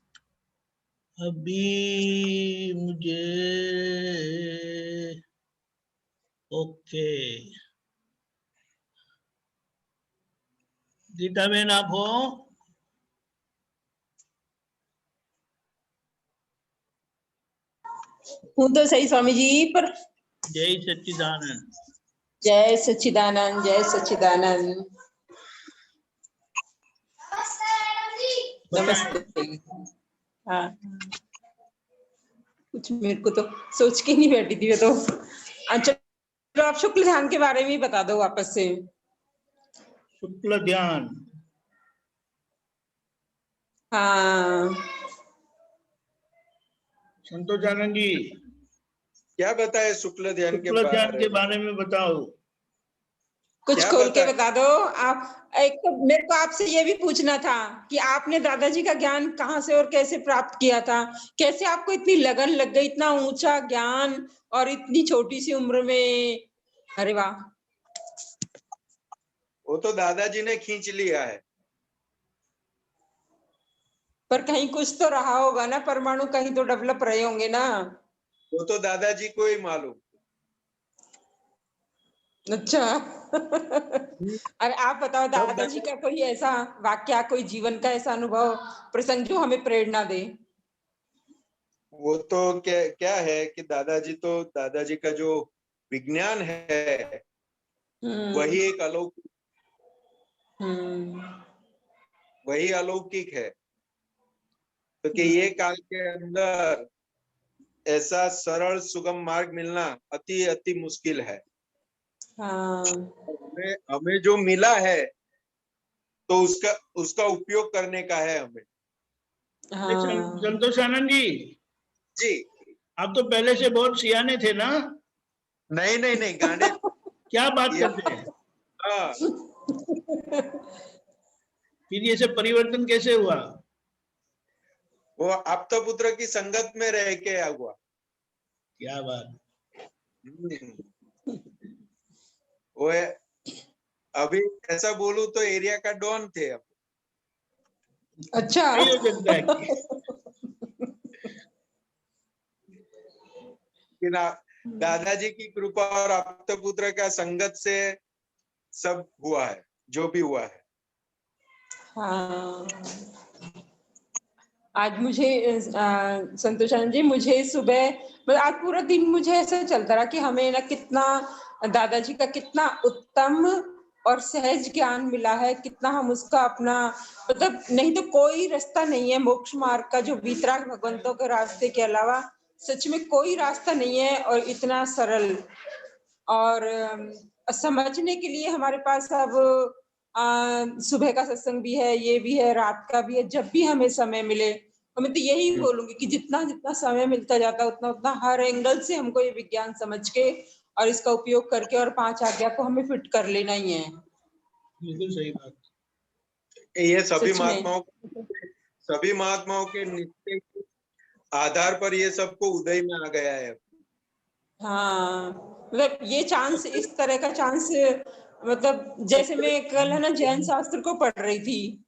अभी मुझे ओके, गीता बहन आप हो? हूँ तो सही स्वामी जी, पर जय सच्चिदानंद। जय सच्चिदानंद, जय सच्चिदानंद। नमस्ते। हाँ, कुछ मेरे को तो सोच के नहीं बैठी थी मैं तो। अच्छा, तो आप शुक्ल ध्यान के बारे में ही बता दो वापस से। शुक्ल ध्यान, हाँ, संतोषानंद जी क्या बताए शुक्ल ध्यान के शुक्ल ध्यान के बारे बारे में? में बताओ। कुछ क्या खोल के बताए? बता दो आप। एक तो मेरे को आपसे ये भी पूछना था कि आपने दादाजी का ज्ञान कहाँ से और कैसे प्राप्त किया था? कैसे आपको इतनी लगन लग गई, इतना ऊंचा ज्ञान और इतनी छोटी सी उम्र में? अरे वाह! वो तो दादाजी ने खींच लिया है। पर कहीं कुछ तो रहा होगा ना, परमाणु कहीं तो डेवलप रहे होंगे ना। वो तो दादाजी को ही मालूम। अच्छा। अरे आप बताओ, तब दादाजी का कोई ऐसा वाक्या, कोई जीवन का ऐसा अनुभव, प्रसंग जो हमें प्रेरणा दे। वो तो क्या क्या है कि दादाजी का जो विज्ञान है वही एक अलौकिक हम्म, वही अलौकिक है। तो कि ये काल के अंदर ऐसा सरल सुगम मार्ग मिलना अति अति मुश्किल है। हाँ, हमें जो मिला है तो उसका उसका उपयोग करने का है हमें। हाँ। संतोषानंद जी, जी। आप तो पहले से बहुत सियाने थे ना, नहीं नहीं नहीं, गांडे। क्या बात ये करते हैं? हाँ, फिर ये सब परिवर्तन कैसे हुआ? वो आपता पुत्र की संगत में रह के हुआ। क्या बात। वो अभी ऐसा बोलूं तो एरिया का डॉन थे अब। अच्छा। नहीं हो सकता है कि कि ना, दादाजी की कृपा और आपता पुत्र का संगत से सब हुआ है जो भी हुआ है। हाँ, आज मुझे संतोषानंद जी, मुझे सुबह मतलब आज पूरा दिन मुझे ऐसा चलता रहा कि हमें ना कितना दादाजी का कितना उत्तम और सहज ज्ञान मिला है, कितना हम उसका अपना मतलब, नहीं तो कोई रास्ता नहीं है मोक्ष मार्ग का, जो वीतराग भगवंतों के रास्ते के अलावा सच में कोई रास्ता नहीं है, और इतना सरल। और समझने के लिए हमारे पास अब सुबह का सत्संग भी है, ये भी है, रात का भी है, जब भी हमें समय मिले। और मैं तो यही बोलूंगी कि जितना जितना समय मिलता जाता है उतना उतना हर एंगल से हमको ये विज्ञान समझ के और इसका उपयोग करके और 5 आज्ञा को हमें फिट कर लेना ही है। बिल्कुल सही बात। ये सच में। सभी महात्माओं के निश्चय के आधार पर ये सबको उदय में आ गया है। हाँ, मतलब ये चांस, इस तरह का चांस, मतलब जैसे मैं कल है ना जैन शास्त्र को पढ़ रही थी,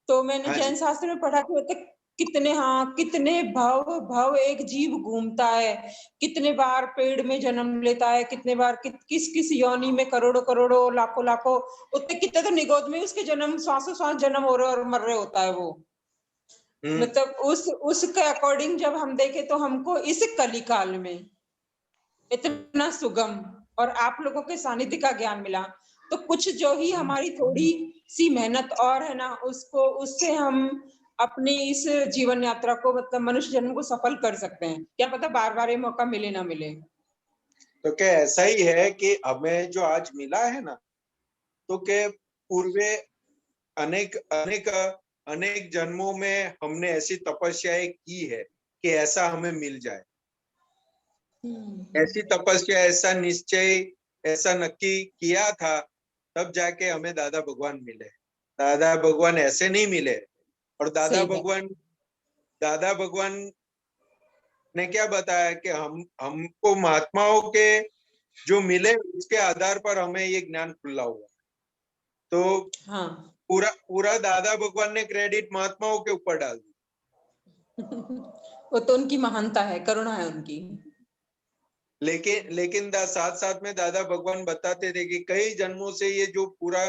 तो मैंने हाँ जी। जैन शास्त्र में पढ़ा कि मतलब कितने, हाँ, कितने भव भव एक जीव घूमता है, कितने बार पेड़ में जन्म लेता है, कितने बार किस किस योनि में, करोड़ों करोड़ों लाखों लाखों, उतने कितने तो निगोद में उसके जन्म, श्वासों श्वास जन्म हो रहे और मर रहे होता है वो। मतलब उसके अकॉर्डिंग जब हम देखें तो हमको इस कलिकाल में इतना सुगम और आप लोगों के सानिध्य का ज्ञान मिला, तो कुछ जो ही हमारी थोड़ी सी मेहनत और है ना, उसको उससे हम अपनी इस जीवन यात्रा को, मतलब मनुष्य जन्म को सफल कर सकते हैं। क्या पता बार बार ये मौका मिले ना मिले। तो क्या ऐसा ही है कि हमें जो आज मिला है ना, तो क्या पूर्वे अनेक अनेक अनेक जन्मों में हमने ऐसी तपस्याएं की है कि ऐसा हमें मिल जाए। ऐसी तपस्या, ऐसा निश्चय, ऐसा नक्की किया था, तब जाके हमें दादा भगवान मिले। दादा भगवान ऐसे नहीं मिले। और सही बात। दादा भगवान ने क्या बताया कि हमको महात्माओं के जो मिले उसके आधार पर हमें ये ज्ञान खुला हुआ। तो हाँ। पूरा पूरा दादा भगवान ने क्रेडिट महात्माओं के ऊपर डाल दिया। वो तो उनकी महानता है, करुणा है उनकी। लेकिन साथ साथ में दादा भगवान बताते थे कि कई जन्मों से ये जो पूरा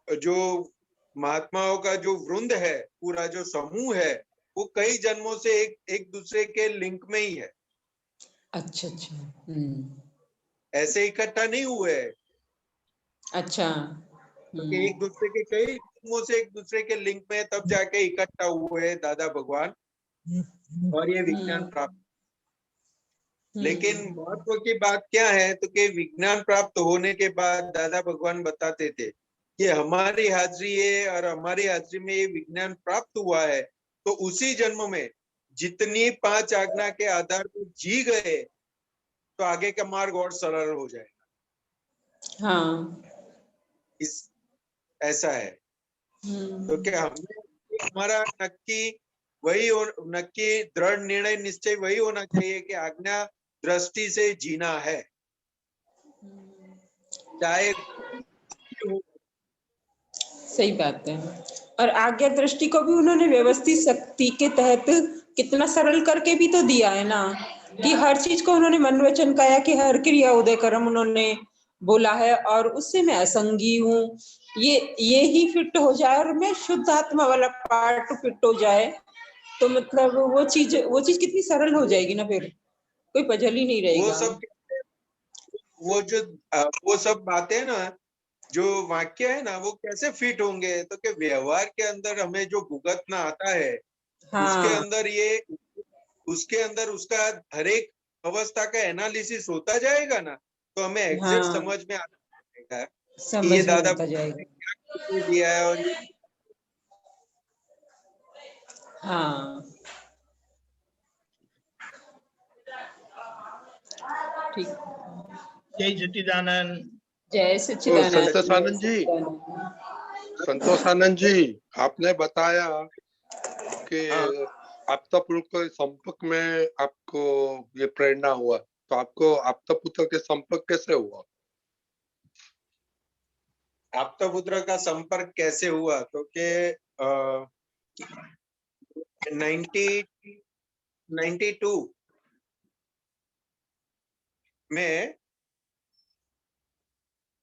जो महात्माओं का जो वृंद है, पूरा जो समूह है, वो कई जन्मों से एक दूसरे के लिंक में ही है। अच्छा अच्छा। ऐसे इकट्ठा नहीं हुए हैं। अच्छा। तो कि एक दूसरे के कई आत्मों से एक दूसरे के लिंक में तब जाके इकट्ठा हुए दादा भगवान और ये विज्ञान प्राप्त। लेकिन महत्व की बात क्या है तो कि विज्ञान प्राप्त होने के बाद दादा भगवान बताते थे कि हमारी हाजिरी है और हमारी हाजिरी में ये विज्ञान प्राप्त हुआ है, तो उसी जन्म में जितनी 5 आज्ञा के आधार पर जी गए तो आगे का मार्ग और सरल हो जाएगा। हाँ। ऐसा है। तो क्या हमने हमारा नक्की दृढ़ निर्णय निश्चय वही होना चाहिए कि आज्ञा दृष्टि से जीना है, चाहे सही बात है। और आज्ञा दृष्टि को भी उन्होंने व्यवस्थित शक्ति के तहत कितना सरल करके भी तो दिया है ना, कि हर चीज को उन्होंने मन वचन काया कि हर क्रिया उदय कर्म उन्होंने बोला है और उससे मैं असंगी हूँ, ये ही फिट हो जाए और मैं शुद्ध आत्मा वाला पार्ट फिट हो जाए, तो मतलब वो चीज कितनी सरल हो जाएगी ना, फिर कोई पजल ही नहीं रहेगा। वो सब बातें ना, जो वाक्य है ना, वो कैसे फिट होंगे तो कि व्यवहार के अंदर हमें जो भुगतना आता है, हाँ। उसके अंदर उसका हर एक अवस्था का एनालिसिस होता जाएगा ना, तो हमें एग्जैक्ट समझ में आता जाएगा कि ये दादा क्या दिया है। और हाँ ठीक। जय सच्चिदानंद। जय तो सच्चिदानंद। संतोष आनंद जी, आपने बताया कि आपता पुरुष के संपर्क में आपको ये प्रेरणा हुआ, तो आपको आपता पुत्र के संपर्क कैसे हुआ? आपता पुत्र का संपर्क कैसे हुआ तो कि 92 में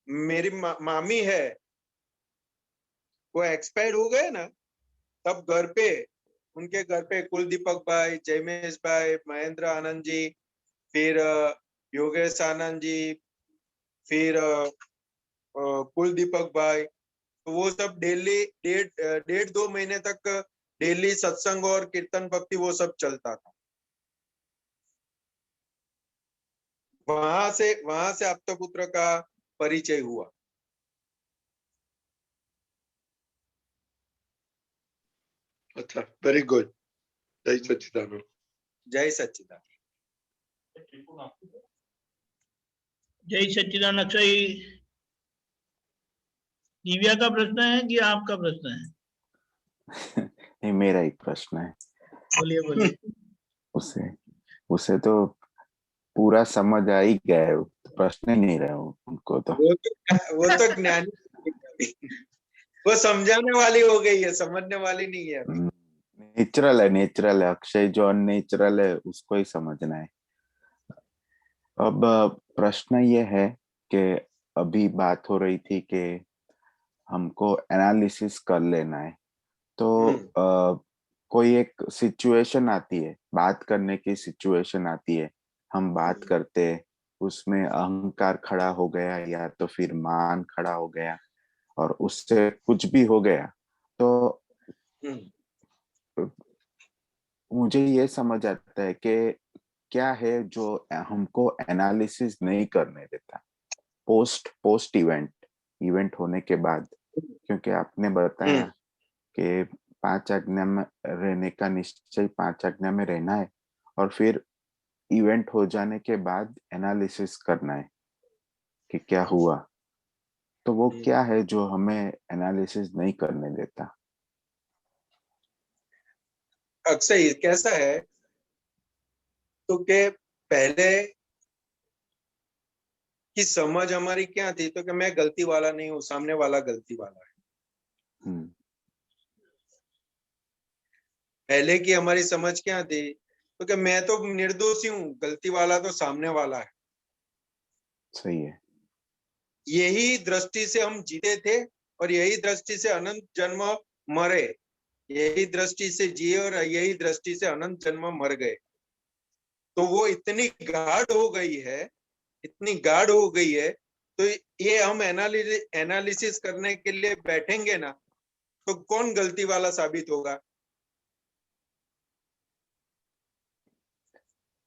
मेरी मामी है, वो एक्सपायर हो गए ना, तब उनके घर पे कुलदीपक भाई, जयमेश भाई, महेंद्र आनंद जी, फिर योगेश आनंद जी, फिर कुलदीपक भाई, तो वो सब डेली 1.5-2 महीने तक डेली सत्संग और कीर्तन भक्ति वो सब चलता था। वहां से आपता पुत्र का परिचय हुआ। अच्छा, वेरी गुड। जय सच्चिदानंद। जय सच्चिदानंद। जय सच्चिदानंद। अक्षय, दिव्या का प्रश्न है कि आपका प्रश्न है? नहीं, मेरा एक प्रश्न है। बोलिए। उसे तो पूरा समझ आ ही गया है, प्रश्न ही नहीं रहा उनको तो। वो तो ज्ञानी वो समझाने वाली हो गई है, समझने वाली नहीं है। नेचुरल है अक्षय, जो अननेचुरल है उसको ही समझना है। अब प्रश्न ये है कि अभी बात हो रही थी कि हमको एनालिसिस कर लेना है, तो कोई एक सिचुएशन आती है, बात करने की सिचुएशन आती है, हम बात करते हैं, उसमें अहंकार खड़ा हो गया या तो फिर मान खड़ा हो गया और उससे कुछ भी हो गया, तो मुझे ये समझ आता है कि क्या है जो हमको एनालिसिस नहीं करने देता पोस्ट इवेंट होने के बाद, क्योंकि आपने बताया कि 5 आज्ञा में रहने का निश्चय 5 आज्ञा में रहना है और फिर इवेंट हो जाने के बाद एनालिसिस करना है कि क्या हुआ, तो वो क्या है जो हमें एनालिसिस नहीं करने देता? अक्सर कैसा है तो कि पहले की समझ हमारी क्या थी तो कि मैं गलती वाला नहीं हूँ, सामने वाला गलती वाला है। पहले की हमारी समझ क्या थी तो कि मैं तो निर्दोषी हूँ, गलती वाला तो सामने वाला है। सही है। यही दृष्टि से हम जीते थे और यही दृष्टि से अनंत जन्म मरे, यही दृष्टि से जिए और यही दृष्टि से अनंत जन्म मर गए। तो वो इतनी गाढ़ हो गई है, तो ये हम एनालिसिस करने के लिए बैठेंगे ना, तो कौन गलती वाला साबित होगा?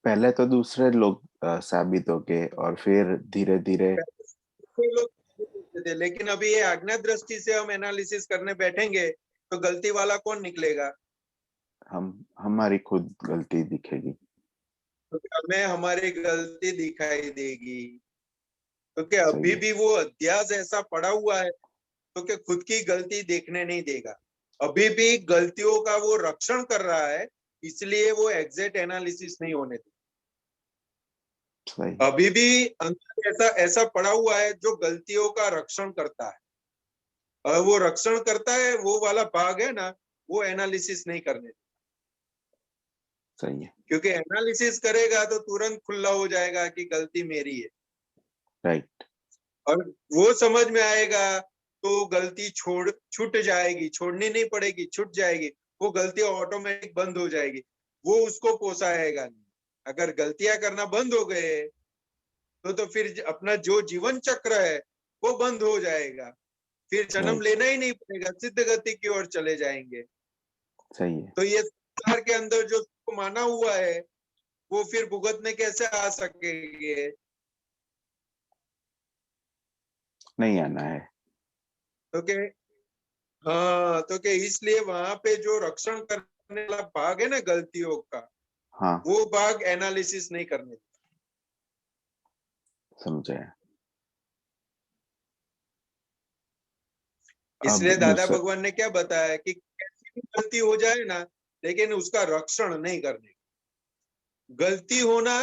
पहले तो दूसरे लोग साबित हो गए और फिर धीरे धीरे कोई लोग बोलते थे, लेकिन अभी ये आज्ञा दृष्टि से हम एनालिसिस करने बैठेंगे तो गलती वाला कौन निकलेगा? हमारी खुद गलती दिखेगी। तो हमें हमारी गलती दिखाई देगी, क्योंकि अभी भी वो अध्यास ऐसा पड़ा हुआ है तो कि खुद की गलती देखने नहीं देगा। अभी भी गलतियों का वो रक्षण कर रहा है, इसलिए वो एग्जैक्ट एनालिसिस नहीं होने देगा। सही। अभी भी अंदर ऐसा ऐसा पड़ा हुआ है जो गलतियों का रक्षण करता है, और वो रक्षण करता है वो वाला भाग है ना, वो एनालिसिस नहीं करने देगा। सही है। क्योंकि एनालिसिस करेगा तो तुरंत खुला हो जाएगा कि गलती मेरी है, राइट। और वो समझ में आएगा तो गलती छूट जाएगी, छोड़नी नहीं पड़ेगी, छूट जाएगी, वो गलती ऑटोमेटिक बंद हो जाएगी, वो उसको पोसाएगा नहीं। अगर गलतियां करना बंद हो गए तो फिर अपना जो जीवन चक्र है वो बंद हो जाएगा, फिर जन्म लेना ही नहीं पड़ेगा, सिद्ध गति की ओर चले जाएंगे। सही है। तो ये संसार के अंदर जो माना हुआ है वो फिर भुगतने कैसे आ सकेंगे? नहीं आना है। तो के हाँ, तो के इसलिए वहां पे जो रक्षण करने वाला भाग है ना गलतियों का, हाँ, वो भाग एनालिसिस नहीं करने देता। समझे। इसलिए दादा भगवान ने क्या बताया कि कैसी भी गलती हो जाए ना, लेकिन उसका रक्षण नहीं करने। गलती होना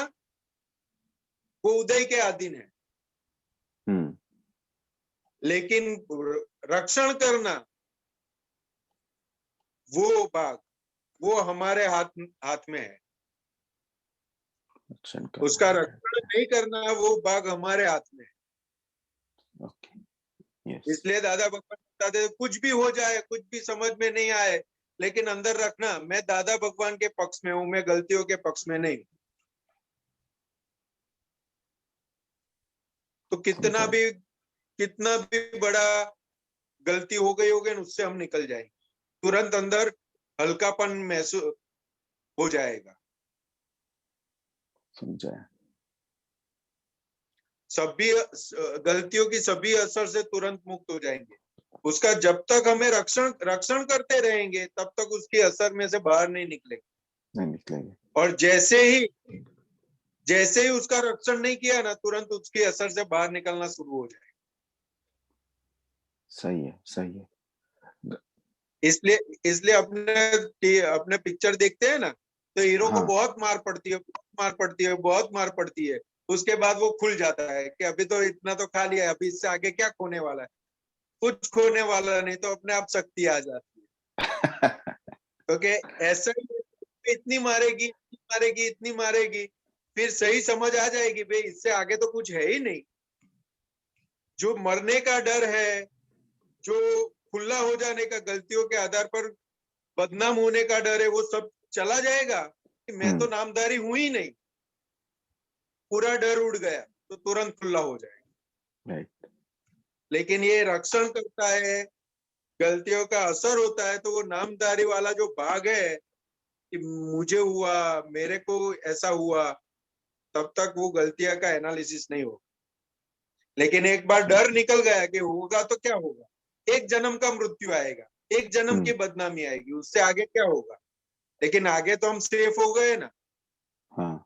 वो उदय के अधीन है, लेकिन रक्षण करना वो भाग वो हमारे हाथ में है। उसका रक्षण नहीं करना वो भाग हमारे हाथ में है। ओके। यस। इसलिए दादा भगवान बताते हैं, कुछ भी हो जाए, कुछ भी समझ में नहीं आए, लेकिन अंदर रखना मैं दादा भगवान के पक्ष में हूं, मैं गलतियों के पक्ष में नहीं। तो कितना भी बड़ा गलती हो गई होगी उससे हम निकल जाएंगे, तुरंत अंदर हल्कापन महसूस हो जाएगा। समझा। सभी गलतियों की सभी असर से तुरंत मुक्त हो जाएंगे। उसका जब तक हमें रक्षण करते रहेंगे तब तक उसकी असर में से बाहर नहीं निकलेंगे। और जैसे ही उसका रक्षण नहीं किया ना, तुरंत उसकी असर से बाहर निकलना शुरू हो जाएगा। सही है। सही है। इसलिए अपने पिक्चर देखते हैं ना, तो हीरो को हाँ। बहुत मार पड़ती है, उसके बाद वो खुल जाता है कि अभी तो इतना तो खा लिया है, अभी इससे आगे क्या खोने वाला है? कुछ खोने वाला नहीं, तो अपने आप शक्ति आ जाती है। क्योंकि ऐसा इतनी मारेगी, फिर सही समझ आ जाएगी, भाई इससे आगे तो कुछ है ही नहीं। जो मरने का डर है, जो खुला हो जाने का, गलतियों के आधार पर बदनाम होने का डर है, वो सब चला जाएगा कि मैं तो नामधारी हूं ही नहीं, पूरा डर उड़ गया, तो तुरंत खुला हो जाएगा। राइट। लेकिन ये रक्षण करता है, गलतियों का असर होता है, तो वो नामधारी वाला जो भाग है कि मुझे हुआ, मेरे को ऐसा हुआ, तब तक वो गलतियां का एनालिसिस नहीं होगा। लेकिन एक बार डर निकल गया कि होगा तो क्या होगा, एक जन्म का मृत्यु आएगा, एक जन्म की बदनामी आएगी, उससे आगे क्या होगा? लेकिन आगे तो हम सेफ हो गए ना। हाँ।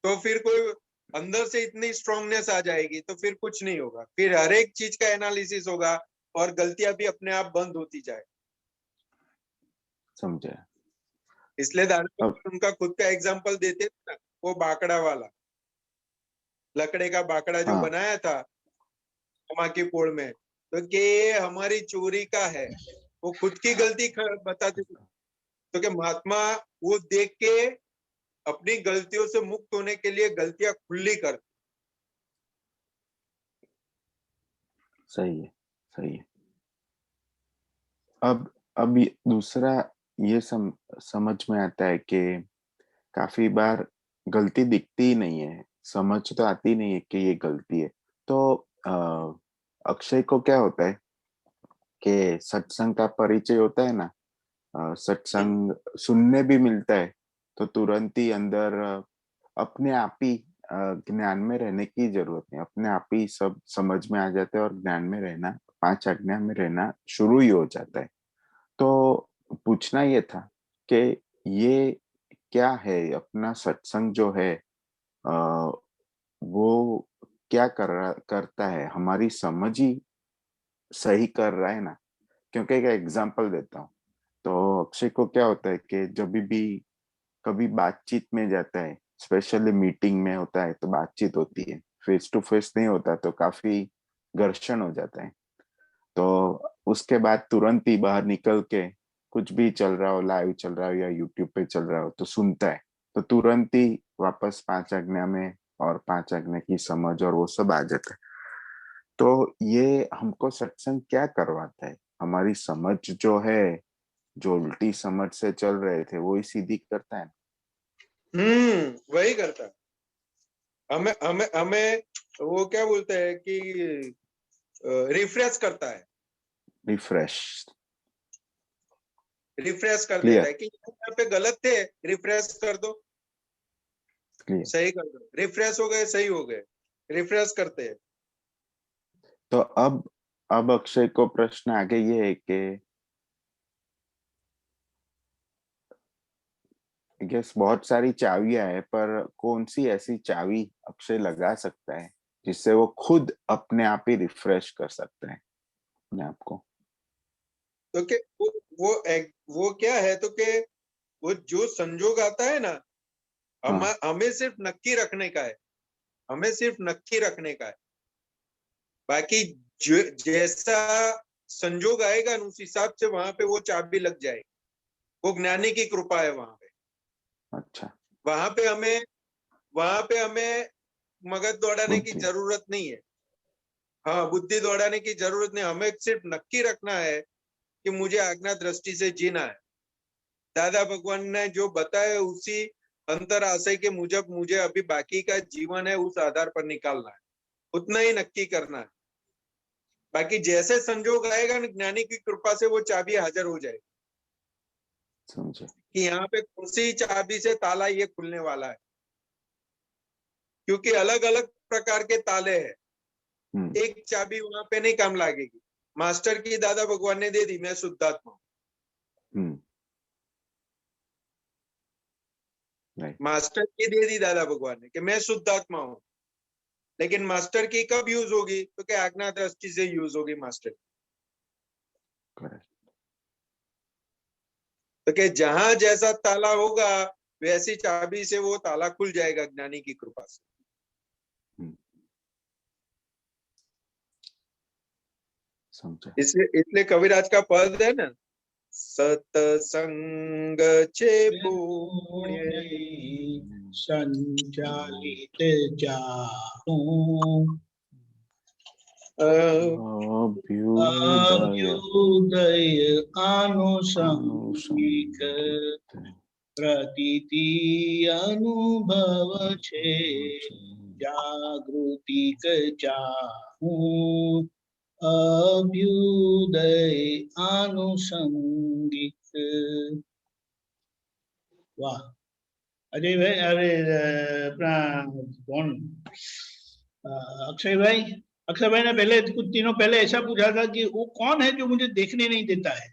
तो फिर कोई अंदर से इतनी स्ट्रांगनेस आ जाएगी तो फिर कुछ नहीं होगा, फिर हर एक चीज का एनालिसिस होगा और गलतियां भी अपने आप बंद होती जाए। समझा। इसलिए दादा उनका खुद का एग्जाम्पल देते थे ना, वो बाकड़ा वाला, लकड़े का बाकड़ा जो बनाया था माँ की पोड़ में, तो कि हमारी चोरी का है, वो खुद की गलती बताते थे। तो कि महात्मा वो देख के अपनी गलतियों से मुक्त होने के लिए गलतियां खुली कर। सही है। सही है। अब दूसरा ये समझ में आता है कि काफी बार गलती दिखती ही नहीं है, समझ तो आती नहीं है कि ये गलती है। तो अक्षय को क्या होता है कि सत्संग का परिचय होता है ना, सत्संग सुनने भी मिलता है तो तुरंत ही अंदर अपने आप ही ज्ञान में रहने की जरूरत नहीं, अपने आप ही सब समझ में आ जाता है और ज्ञान में रहना, 5 आज्ञा में रहना शुरू ही हो जाता है। तो पूछना ये था कि ये क्या है अपना सत्संग जो है, वो क्या करता है, हमारी समझ ही सही कर रहा है ना? क्योंकि एक एग्जांपल देता हूँ, तो अक्षय को क्या होता है कि जब भी कभी बातचीत में जाता है, स्पेशली मीटिंग में होता है तो बातचीत होती है, फेस टू फेस नहीं होता तो काफी घर्षण हो जाता है। तो उसके बाद तुरंत ही बाहर निकल के कुछ भी चल रहा हो, लाइव चल रहा हो या यूट्यूब पे चल रहा हो तो सुनता है, तो तुरंत ही वापस 5 आज्ञा में और 5 आज्ञा की समझ और वो सब आ जाता है। तो ये हमको सत्संग क्या करवाता है? हमारी समझ जो है, जो उल्टी समझ से चल रहे थे वो ही सीधी करता है। वही करता है। हमें हमें हमें वो क्या बोलते हैं कि रिफ्रेश करता है, रिफ्रेश कर Clear. देता है कि यहाँ पे गलत थे, रिफ्रेश कर दो, Clear. सही कर दो, रिफ्रेश हो गए, सही हो गए, रिफ्रेश करते हैं। तो अब अक्षय को प्रश्न आगे ये है कि गेस बहुत सारी चाबियां है, पर कौन सी ऐसी चाबी अक्षय लगा सकता है जिससे वो खुद अपने आप ही रिफ्रेश कर सकता है अपने आप को? तो के वो क्या है, तो के वो जो संजोग आता है ना, हमें सिर्फ नक्की रखने का है, हमें सिर्फ नक्की रखने का है। बाकी जैसा संजोग आएगा उस हिसाब से वहां पे वो चाबी लग जाएगी। वो ज्ञानी की कृपा है वहां पे। अच्छा, वहां पे हमें मगज दौड़ाने की जरूरत नहीं है। हाँ, बुद्धि दौड़ाने की जरूरत नहीं, हमें सिर्फ नक्की रखना है कि मुझे आज्ञा दृष्टि से जीना है। दादा भगवान ने जो बताया उसी अंतर आशय के मुजब मुझे अभी बाकी का जीवन है उस आधार पर निकालना है, उतना ही नक्की करना है। बाकी जैसे संजोग आएगा ना, ज्ञानी की कृपा से वो चाबी हाजिर हो जाएगी समझे कि यहाँ पे कौन सी चाबी से ताला ये खुलने वाला है, क्योंकि अलग अलग प्रकार के ताले हैं। एक चाबी वहां पे नहीं काम लगेगी। मास्टर की दादा भगवान ने दे दी, मैं शुद्धात्मा हूँ। मास्टर की दे दी दादा भगवान ने कि मैं शुद्धात्मा हूँ, लेकिन मास्टर की कब यूज होगी? तो क्या आज्ञा दृष्टि से यूज होगी मास्टर की। तो क्या जहां जैसा ताला होगा वैसी चाबी से वो ताला खुल जाएगा ज्ञानी की कृपा से। इसलिए कविराज का पद है ना, सतसंग चे पुण्य संचालित जाहूं, अभ्युदय आनुषंगिक प्रतीति अनुभव छे, जागृतिक चाहूं अभ्युदय आनुषंगिक। वाह अजय भाई, अरे कौन, अक्षय भाई ने पहले कुछ दिनों पहले ऐसा पूछा था कि वो कौन है जो मुझे देखने नहीं देता है।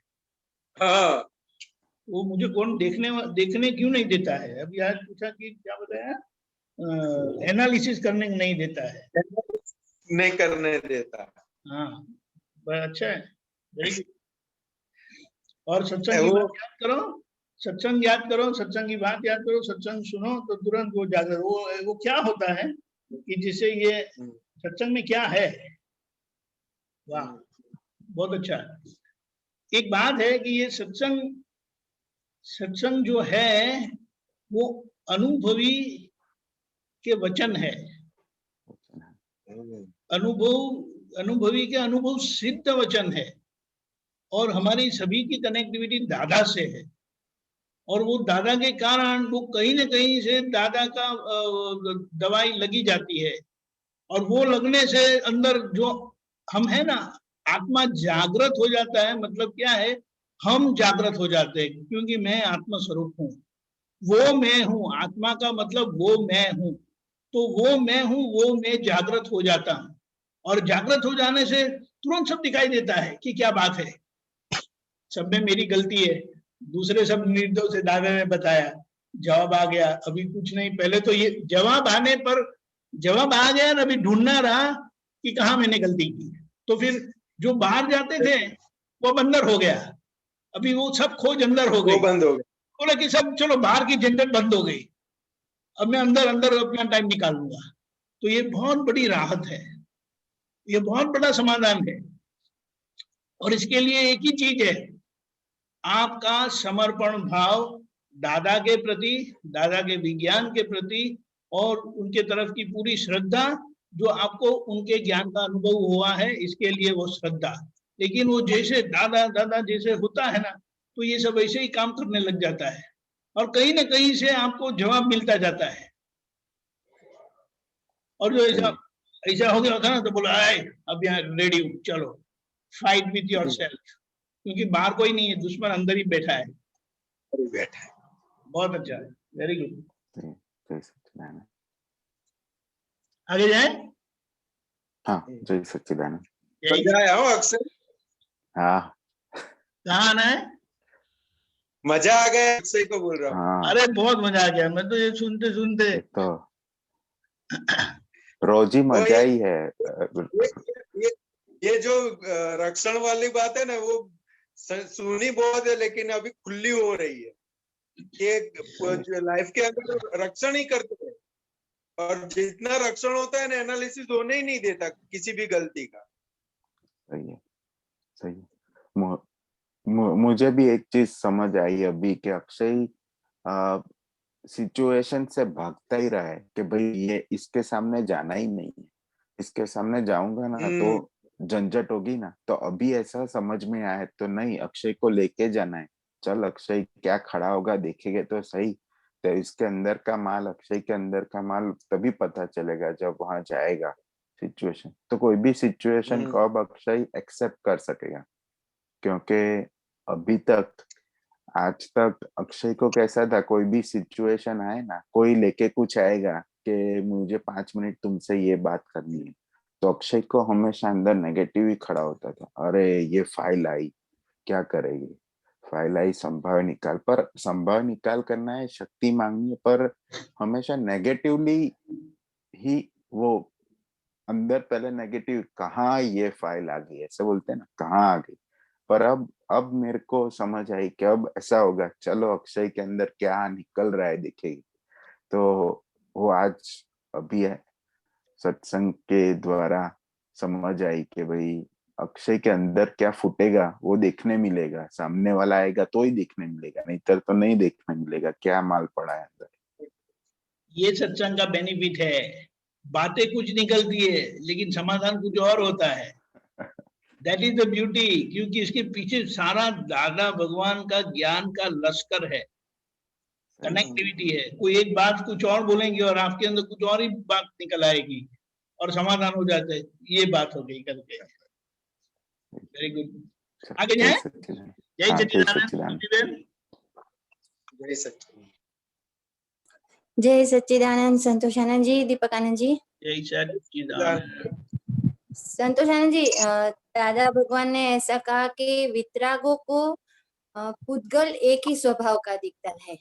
हाँ, वो मुझे कौन देखने क्यों नहीं देता है। अभी आज पूछा कि क्या बताया, एनालिसिस करने नहीं देता है, नहीं करने देता। हाँ अच्छा है, वेरी गुड। और सत्संग की बात याद करो, सत्संग याद करो, सत्संग की बात याद करो, सत्संग सुनो तो तुरंत वो जाकर वो क्या होता है कि जिसे ये सत्संग में क्या है। वाह बहुत अच्छा। एक बात है कि ये सत्संग जो है वो अनुभवी के वचन है, अनुभवी के अनुभव सिद्ध वचन है, और हमारी सभी की कनेक्टिविटी दादा से है। और वो दादा के कारण वो कहीं न कहीं से दादा का दवाई लगी जाती है, और वो लगने से अंदर जो हम है ना, आत्मा जागृत हो जाता है, मतलब क्या है, हम जागृत हो जाते हैं, क्योंकि मैं आत्मा स्वरूप हूँ, वो मैं हूँ। आत्मा का मतलब वो मैं हूँ, तो वो मैं हूँ, वो मैं जागृत हो जाता हूँ, और जागृत हो जाने से तुरंत सब दिखाई देता है कि क्या बात है, सब में मेरी गलती है, दूसरे सब निर्दोष है। दादा ने बताया, जवाब आ गया, अभी कुछ नहीं, पहले तो ये जवाब आने पर, जवाब आ गया, अभी ढूंढना रहा कि कहाँ मैंने गलती की। तो फिर जो बाहर जाते थे वो अब अंदर हो गया, अभी वो सब खोज अंदर हो वो गई, बंद हो गया। बोला कि सब चलो बाहर की झंझट बंद हो गई, अब मैं अंदर अंदर अपना टाइम निकालूंगा। तो ये बहुत बड़ी राहत है, ये बहुत बड़ा समाधान है। और इसके लिए एक ही चीज है, आपका समर्पण भाव दादा के प्रति, दादा के विज्ञान के प्रति, और उनके तरफ की पूरी श्रद्धा, जो आपको उनके ज्ञान का अनुभव हुआ है, इसके लिए वो श्रद्धा। लेकिन वो जैसे दादा दादा जैसे होता है ना, तो ये सब ऐसे ही काम करने लग जाता है, और कहीं ना कहीं से आपको जवाब मिलता जाता है। और जो ऐसा ऐसा हो गया होता है ना, तो बोला आए अब यहाँ रेडी हूँ, चलो फाइट विथ योर सेल्फ, क्योंकि बाहर कोई नहीं है, दुश्मन अंदर ही बैठा है। बैठा है। बहुत अच्छा है, वेरी गुड। जय सच्चिदानंद। आगे जाए। हाँ, जय सच्चिदानंद। मजा आया हो अक्सर? हाँ कहाँ आना है? मजा आ गया, अक्सर को बोल रहा हूँ। हाँ, अरे बहुत मजा आ गया, मैं तो ये सुनते सुनते ये तो रोज ही मजा ही है। ये जो रक्षण वाली बात है ना, वो सुनी बहुत है, लेकिन अभी खुली हो रही है कि लाइफ के अंदर रक्षण ही करते हैं, और जितना रक्षण होता है ना, एनालिसिस होने ही नहीं देता किसी भी गलती का। सही है, सही है। मुझे भी एक चीज समझ आई अभी कि अक्षय सिचुएशन से भागता ही रहा है कि भाई ये इसके सामने जाना ही नहीं है, इसके सामने जाऊंगा ना तो झंझट होगी ना। तो अभी ऐसा समझ में आया तो नहीं, अक्षय को लेके जाना है। चल अक्षय क्या खड़ा होगा देखेंगे तो सही, तो इसके अंदर का माल, अक्षय के अंदर का माल तभी पता चलेगा जब वहां जाएगा सिचुएशन। तो कोई भी सिचुएशन को अब अक्षय एक्सेप्ट कर सकेगा, क्योंकि अभी तक, आज तक अक्षय को कैसा था, कोई भी सिचुएशन आए ना, कोई लेके कुछ आएगा कि मुझे 5 मिनट तुमसे ये बात करनी है, तो अक्षय को हमेशा अंदर नेगेटिव ही खड़ा होता था। अरे ये फाइल आई, क्या करेगी, फाइल आई, संभाव निकाल। पर संभाव निकाल करना है, शक्ति मांगनी है, पर हमेशा नेगेटिवली ही वो अंदर पहले नेगेटिव, कहाँ ये फाइल आ गई, ऐसे बोलते हैं ना, कहाँ आ गई। पर अब मेरे को समझ आई कि अब ऐसा होगा, चलो अक्षय के अंदर क्या निकल रहा है दिखेगी। तो वो आज अभी है सत्संग के द्वारा समझ आई कि भाई अक्षय के अंदर क्या फूटेगा वो देखने मिलेगा, सामने वाला आएगा तो ही देखने मिलेगा, नहीं तो नहीं देखने मिलेगा क्या माल पड़ा है अंदर। ये सत्संग का बेनिफिट है, बातें कुछ निकलती है लेकिन समाधान कुछ और होता है। दैट इज द ब्यूटी, क्योंकि इसके पीछे सारा दादा भगवान का ज्ञान का लश्कर है, कनेक्टिविटी है। कोई एक बात कुछ और बोलेंगे और आपके अंदर कुछ और ही बात निकल आएगी और समाधान हो जाता है, ये बात हो गई करके। वेरी गुड, आगे जाए। जय सच्चिदानंद। जय सच्चिदानंद। जय सच्चिदानंद संतोषानंद जी, दीपकानंद जी। जय सच्चिदानंद। संतोषानंद जी, दादा भगवान ने ऐसा कहा कि वितरागों को पुद्गल एक ही स्वभाव का दिखता है,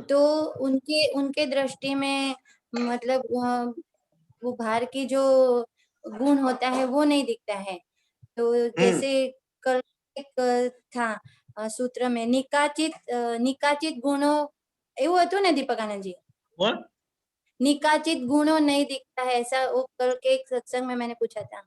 तो उनके दृष्टि में मतलब वो बाहर की जो गुण होता है वो नहीं दिखता है। तो जैसे कल एक था सूत्र में निकाचित गुणों એવું હતું ને दीपकानंद जी, निकाचित गुणों नहीं दिखता है, ऐसा वो कल के एक सत्संग में मैंने पूछा था,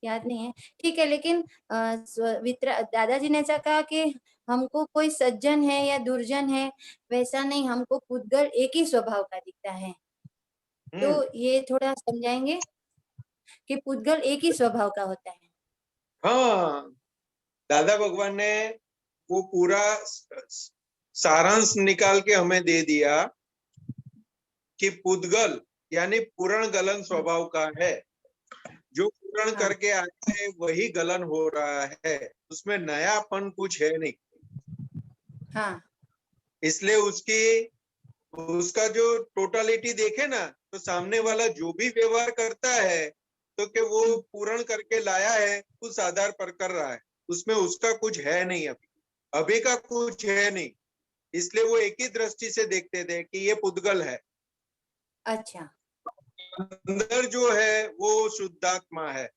याद नहीं है, ठीक है। लेकिन दादाजी ने ऐसा कहा कि हमको कोई सज्जन है या दुर्जन है वैसा नहीं, हमको पुद्गल एक ही स्वभाव का दिखता है। तो ये थोड़ा समझाएंगे कि पुद्गल एक ही स्वभाव का होता है। हाँ, दादा भगवान ने वो पूरा सारांश निकाल के हमें दे दिया कि पुद्गल यानी पूर्ण गलन स्वभाव का है। जो पूर्ण करके आया है वही गलन हो रहा है, उसमें नयापन कुछ है नहीं। हाँ इसलिए उसका जो टोटलिटी देखे ना, तो सामने वाला जो भी व्यवहार करता है तो कि वो पूर्ण करके लाया है, उस आधार पर कर रहा है, उसमें उसका कुछ है नहीं, अभी का कुछ है नहीं। इसलिए वो एक ही दृष्टि से देखते थे कि ये पुद्गल है। अच्छा। अंदर जो है वो शुद्धात्मा है।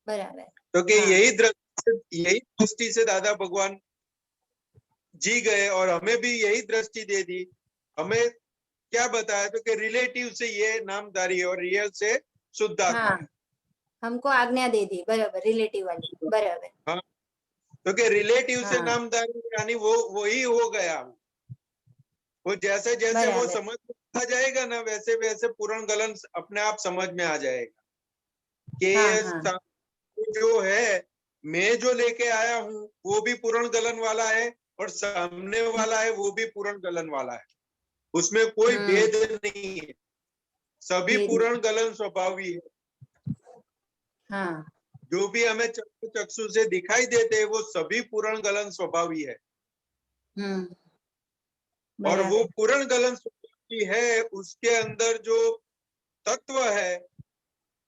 बराबर। तो कि यही दृष्टि से दादा भगवान जी गए और हमें भी यही दृष्टि दे दी। हमें क्या बताया तो कि रिलेटिव से ये नामधारी और रियल से शुद्धात्मा। हाँ, हमको आज्ञा दे दी, बराबर, रिलेटिव वाली, बराबर। हाँ, तो कि रिलेटिव से हाँ। नामधारी यानी वो ही हो गया। वो जैसे जैसे वो बराबर। समझ में आ जाएगा ना, वैसे वैसे पूर्ण गलन अपने आप समझ में आ जाएगा कि हाँ। जो है मैं जो लेके आया हूँ वो भी पूर्ण गलन वाला है और सामने वाला है वो भी पूर्ण गलन वाला है, उसमें कोई भेद नहीं है, सभी पूर्ण गलन स्वभावी है। हाँ। जो भी हमें चक्षु से दिखाई देते हैं वो सभी पूर्ण गलन स्वभावी है। और वो पूर्ण गलन स्वभावी है, उसके अंदर जो तत्व है,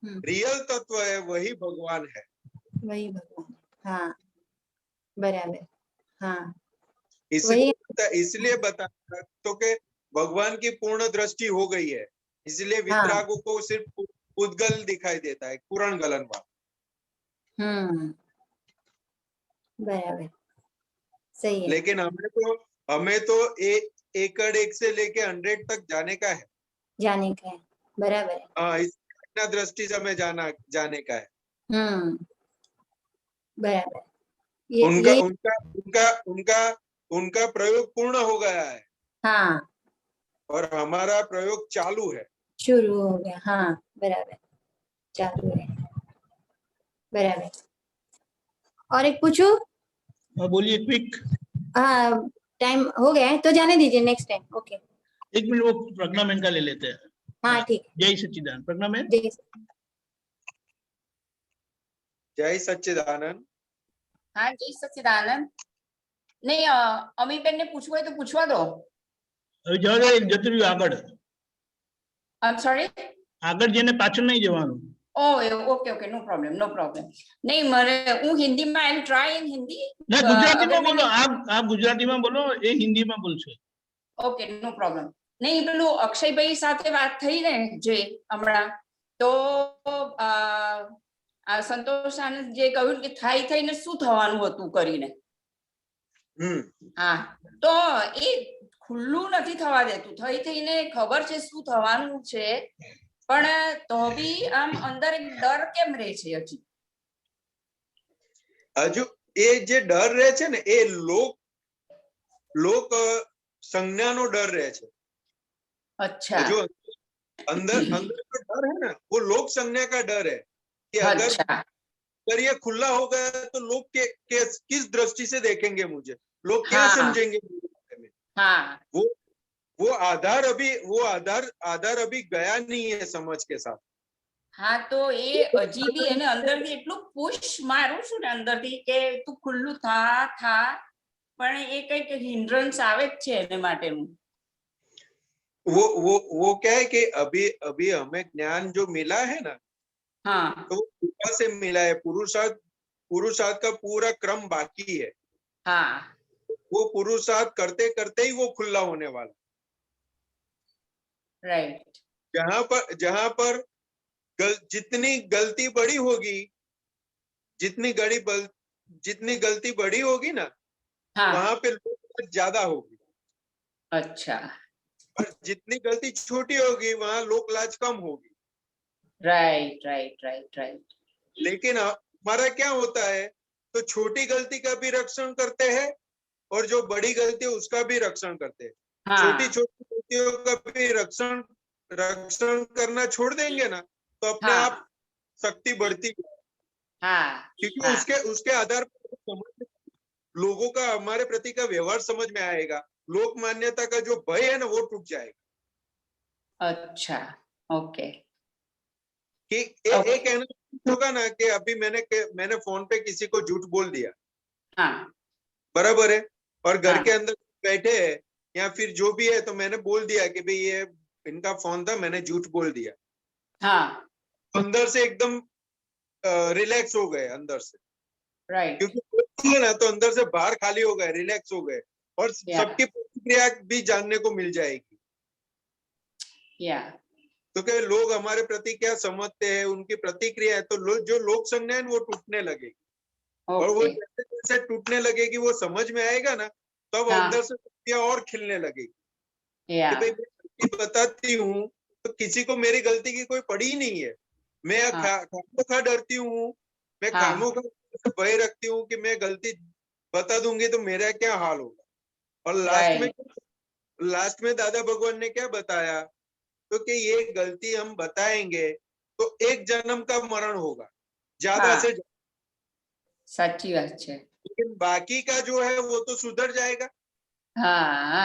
रियल तत्व है, वही भगवान है। वही भगवान। हाँ, बराबर। हाँ, इसलिए बता तो कि भगवान की पूर्ण दृष्टि हो गई है, इसलिए वितरागों को सिर्फ उद्गल दिखाई देता है, पूर्ण गलन वाला। बराबर, सही है। लेकिन हमें तो एकड़ एक से लेके 100 तक जाने का है, बराबर है। हाँ, इस दृष्टि से हमें जाने का है। बराबर। उनका प्रयोग पूर्ण हो गया है। हाँ, और हमारा प्रयोग चालू है, शुरू हो गया। हाँ, बराबर, चालू है, बराबर। और एक पूछू? बोलिए, क्विक। हाँ, टाइम हो गया है तो जाने दीजिए, नेक्स्ट टाइम। ओके, एक मिनट, वो प्रज्ञा मैन का ले लेते हैं। हाँ ठीक। जय सच्चिदानंद। प्रज्ञा मैन। जय सच्चिदानंद। हाँ, जय सच्चिदानंद। नहीं, अमी बेन ने पूछવું હોય તો પૂછવા દો। હવે જવા દો, એક જતું રહ્યું આગળ। I'm sorry? આગળ જેને પાછળ નહીં જવાનું। ઓકે ઓકે, નો પ્રોબ્લેમ, નો પ્રોબ્લેમ। નહીં, મારે હું હિન્દીમાં આઈ એમ ટ્રાય ઇન હિન્દી। ના, ગુજરાતીમાં બોલો, આપ ગુજરાતીમાં બોલો, એ હિન્દીમાં બોલશે। ઓકે, નો પ્રોબ્લેમ। નહીં, પેલું અક્ષયભાઈ સાથે વાત થઈ ને જે હમણાં, તો સંતોષ આનંદ જે કહ્યું કે થઈને શું થવાનું હતું કરીને, હા, તો એ ખુલ્લું નથી થવા દેતું, થઈને ખબર છે શું થવાનું છે, પણ તો બી આમ અંદર એક ડર કેમ રહે છે હજી? હજુ એ જે ડર રહે છે ને, એ લોક સંજ્ઞાનો ડર રહે છે। अच्छा। जो अंदर जो डर है ना, वो लोक संज्ञा का डर है कि अगर ये खुला हो गया तो लोग किस दृष्टि से देखेंगे मुझे, लोग क्या समझेंगे मेरे बारे में। हाँ, वो आधार अभी गया नहीं है समझ के साथ। हाँ, तो ये हजी बी एने अंदरथी એટલું પુશ મારું છું ને અંદરથી કે તું ખુલ્લું થા, પણ એ કઈક હિન્ડ્રન્સ આવે જ છે એને માટેનું। वो क्या है कि अभी हमें ज्ञान जो मिला है ना, हाँ, तो कृपा से मिला है। पुरुषार्थ का पूरा क्रम बाकी है। हाँ, वो पुरुषार्थ करते करते ही वो खुला होने वाला। राइट। जहां पर जितनी गलती बड़ी होगी, जितनी गलती बड़ी होगी ना, वहां पे लोग ज्यादा होगी। अच्छा। और जितनी गलती छोटी होगी वहां लोक लाज कम होगी। Right right right right. लेकिन हमारा क्या होता है, तो छोटी गलती का भी रक्षण करते हैं और जो बड़ी गलती है उसका भी रक्षण करते हैं। छोटी छोटी गलतियों का भी रक्षण करना छोड़ देंगे ना, तो अपने आप शक्ति बढ़ती है। क्योंकि उसके आधार पर लोगों का हमारे प्रति का व्यवहार समझ में आएगा, लोक मान्यता का जो भय है ना वो टूट जाएगा। अच्छा, ओके। कि एक कहना होगा ना कि अभी मैंने फोन पे किसी को झूठ बोल दिया, हाँ बराबर है, और घर हाँ। के अंदर बैठे हैं या फिर जो भी है, तो मैंने बोल दिया कि भाई ये इनका फोन था, मैंने झूठ बोल दिया। हाँ अंदर से एकदम रिलैक्स हो गए अंदर से, राइट क्योंकि ना तो अंदर से बाहर खाली हो गए, रिलैक्स हो गए, और Yeah. सबकी प्रतिक्रिया भी जानने को मिल जाएगी। या तो क्या लोग हमारे प्रति क्या समझते हैं, उनकी प्रतिक्रिया है, तो जो लोक संज्ञा है वो टूटने लगेगी, और वो ओके जैसे जैसे टूटने लगेगी, वो समझ में आएगा ना, तब हाँ। अंदर से प्रतिक्रिया और खिलने लगेगी या कि भाई मैं गलती बताती हूँ तो किसी को मेरी गलती की कोई पड़ी ही नहीं है। मैं हाँ। खामोखा डरती हूँ, मैं हाँ। खामोखा भय रखती हूँ कि मैं गलती बता दूंगी तो मेरा क्या हाल होगा। और लास्ट में दादा भगवान ने क्या बताया, तो कि ये गलती हम बताएंगे तो एक जन्म का मरण होगा, ज्यादा हाँ। से ज्यादा, સાચી વાત છે। लेकिन बाकी का जो है वो तो सुधर जाएगा। હા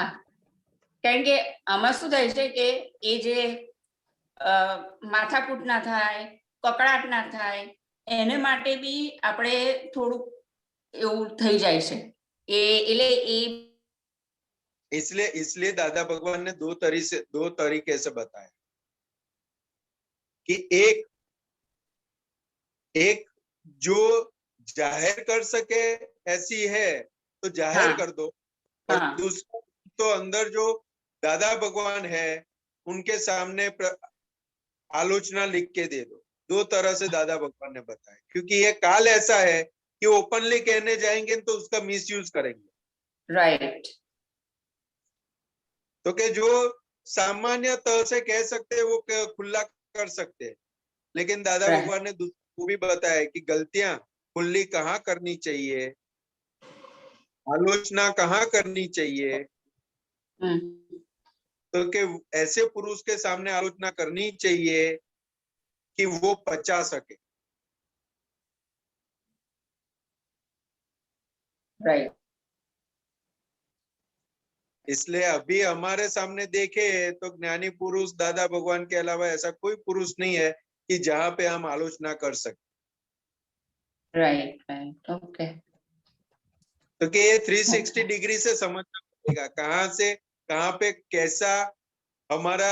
કારણ કે આમાં શું થાય છે કે એ જે માથાકૂટ ના થાય, કકડાટ ના થાય, એને માટે બી આપણે થોડું એવું થઈ જાય છે એટલે એ इसलिए दादा भगवान ने दो तरीके से बताया कि एक जो जाहिर कर सके ऐसी है तो जाहिर हाँ। कर दो, और हाँ। दूसरा तो अंदर जो दादा भगवान है उनके सामने आलोचना लिख के दे दो। दो तरह से दादा भगवान ने बताया, क्योंकि ये काल ऐसा है कि ओपनली कहने जाएंगे तो उसका मिसयूज करेंगे। राइट तो कि जो सामान्य तौर से कह सकते हैं वो खुला कर सकते हैं, लेकिन दादा Right. भगवान ने वो भी बताया कि गलतियां खुली कहाँ करनी चाहिए, आलोचना कहाँ करनी चाहिए, तो कि ऐसे पुरुष के सामने आलोचना करनी चाहिए कि वो पचा सके। राइट इसलिए अभी हमारे सामने देखे तो ज्ञानी पुरुष दादा भगवान के अलावा ऐसा कोई पुरुष नहीं है कि जहां पे हम आलोचना कर सकते। राइट राइट ओके तो कि ये 360 डिग्री से समझना पड़ेगा, कहाँ से कहाँ पे कैसा हमारा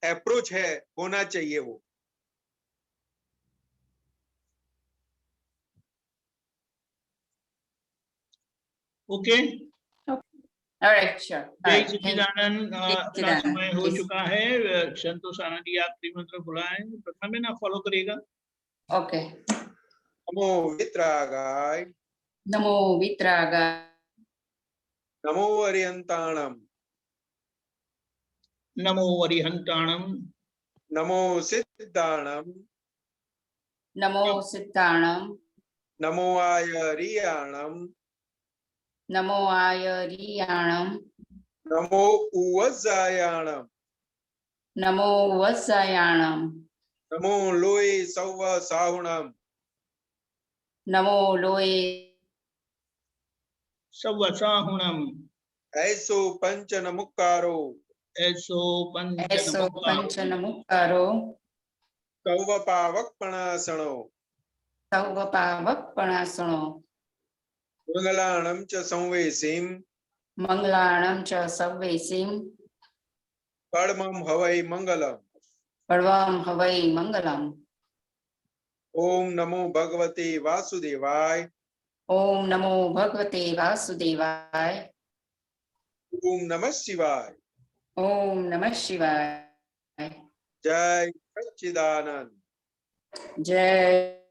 अप्रोच है होना चाहिए वो। ओके ऑलराइट श्योर जय सच्चिदानंद। अपना समय हो चुका है। संतोष आनंद जी आखिरी मंत्र बुलाएं, प्रथम है ना, फॉलो करिएगा। ओके नमो वितरागाय, नमो वितरागाय, नमो अरिहंताणम, नमो अरिहंताणम, नमो सिद्धाणम, नमो सिद्धाणम, नमो आयरियाणम, नमो आयरियाणम, नमो उवज्जायाणम, नमो वत्सायाणम, नमो लोय सौव साहुणम, नमो लोये सवसाहुणम, ऐसो पंचनमुक्कारो, ऐसो ऐसो पंचनमुक्कारो, सौव पावकपणासणो, सौवपावकपणासणो, मंगलाणं च संवेशीं, मंगलाणं च सव्वेसीं, परमं हवै मंगलम्। पर्वं हवै मंगलम्। ओम नमो भगवते वासुदेवाय, ओम नमो भगवते वासुदेवाय, ओम नमः शिवाय, ओम नमः शिवाय। जय सच्चिदानंद। जय